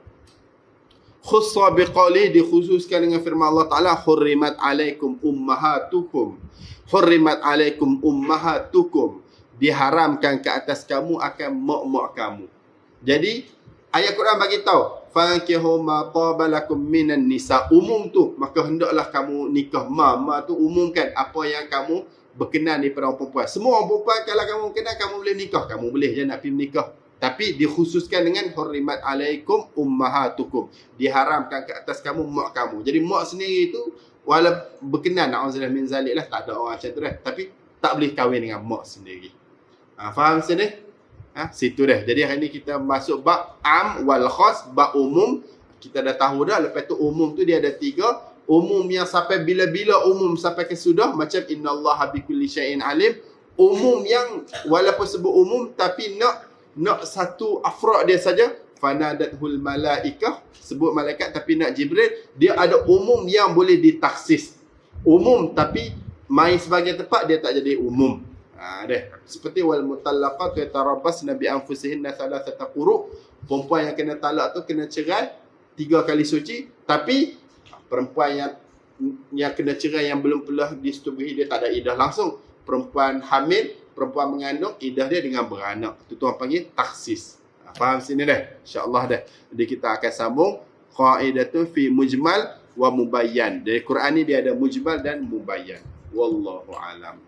Khussa biqali, dikhususkan dengan firman Allah Ta'ala, hurrimat alaikum ummahatukum. Hurrimat alaikum ummahatukum, diharamkan ke atas kamu akan mak-mak kamu. Jadi ayat Quran bagi tahu fankihu ma taba lakum minan nisa, umum tu, maka hendaklah kamu nikah. Ma tu umumkan apa yang kamu berkenan daripada orang perempuan. Semua orang perempuan kalau kamu berkenan, kamu boleh nikah, kamu boleh je nak pergi menikah. Tapi dikhususkan dengan hurrimat alaikum ummahatukum, diharamkan ke atas kamu mak kamu. Jadi mak sendiri tu walau berkenan, na'udzubillah min zalik lah, tak ada orang macam tu dah, tapi tak boleh kahwin dengan mak sendiri. Faham sini? Situ dah. Jadi hari ni kita masuk bab am wal khas, bab umum. Kita dah tahu dah. Lepas tu umum tu dia ada 3. Umum yang sampai bila-bila umum sampai ke sudah, macam innallaha bikulli syai'in alim. Umum yang walaupun sebut umum tapi nak satu afrad dia saja, fanadathul malaikah, sebut malaikat tapi nak Jibril, dia ada umum yang boleh ditaksis. Umum tapi main sebagai tempat dia tak jadi umum. Seperti wal mutallaqat yatarabbasna bi anfusihinna thalathata quru, perempuan yang kena talak tu kena cerai 3 kali suci, tapi perempuan yang kena cerai yang belum pernah disetubuhi dia tak ada iddah langsung. Perempuan hamil, perempuan mengandung, iddah dia dengan beranak. Itu tuan panggil taksis. Faham sini dah? InsyaAllah dah. Jadi kita akan sambung qaidatun fi mujmal wa mubayyan. Dari Quran ni dia ada mujmal dan mubayyan. Wallahu alam.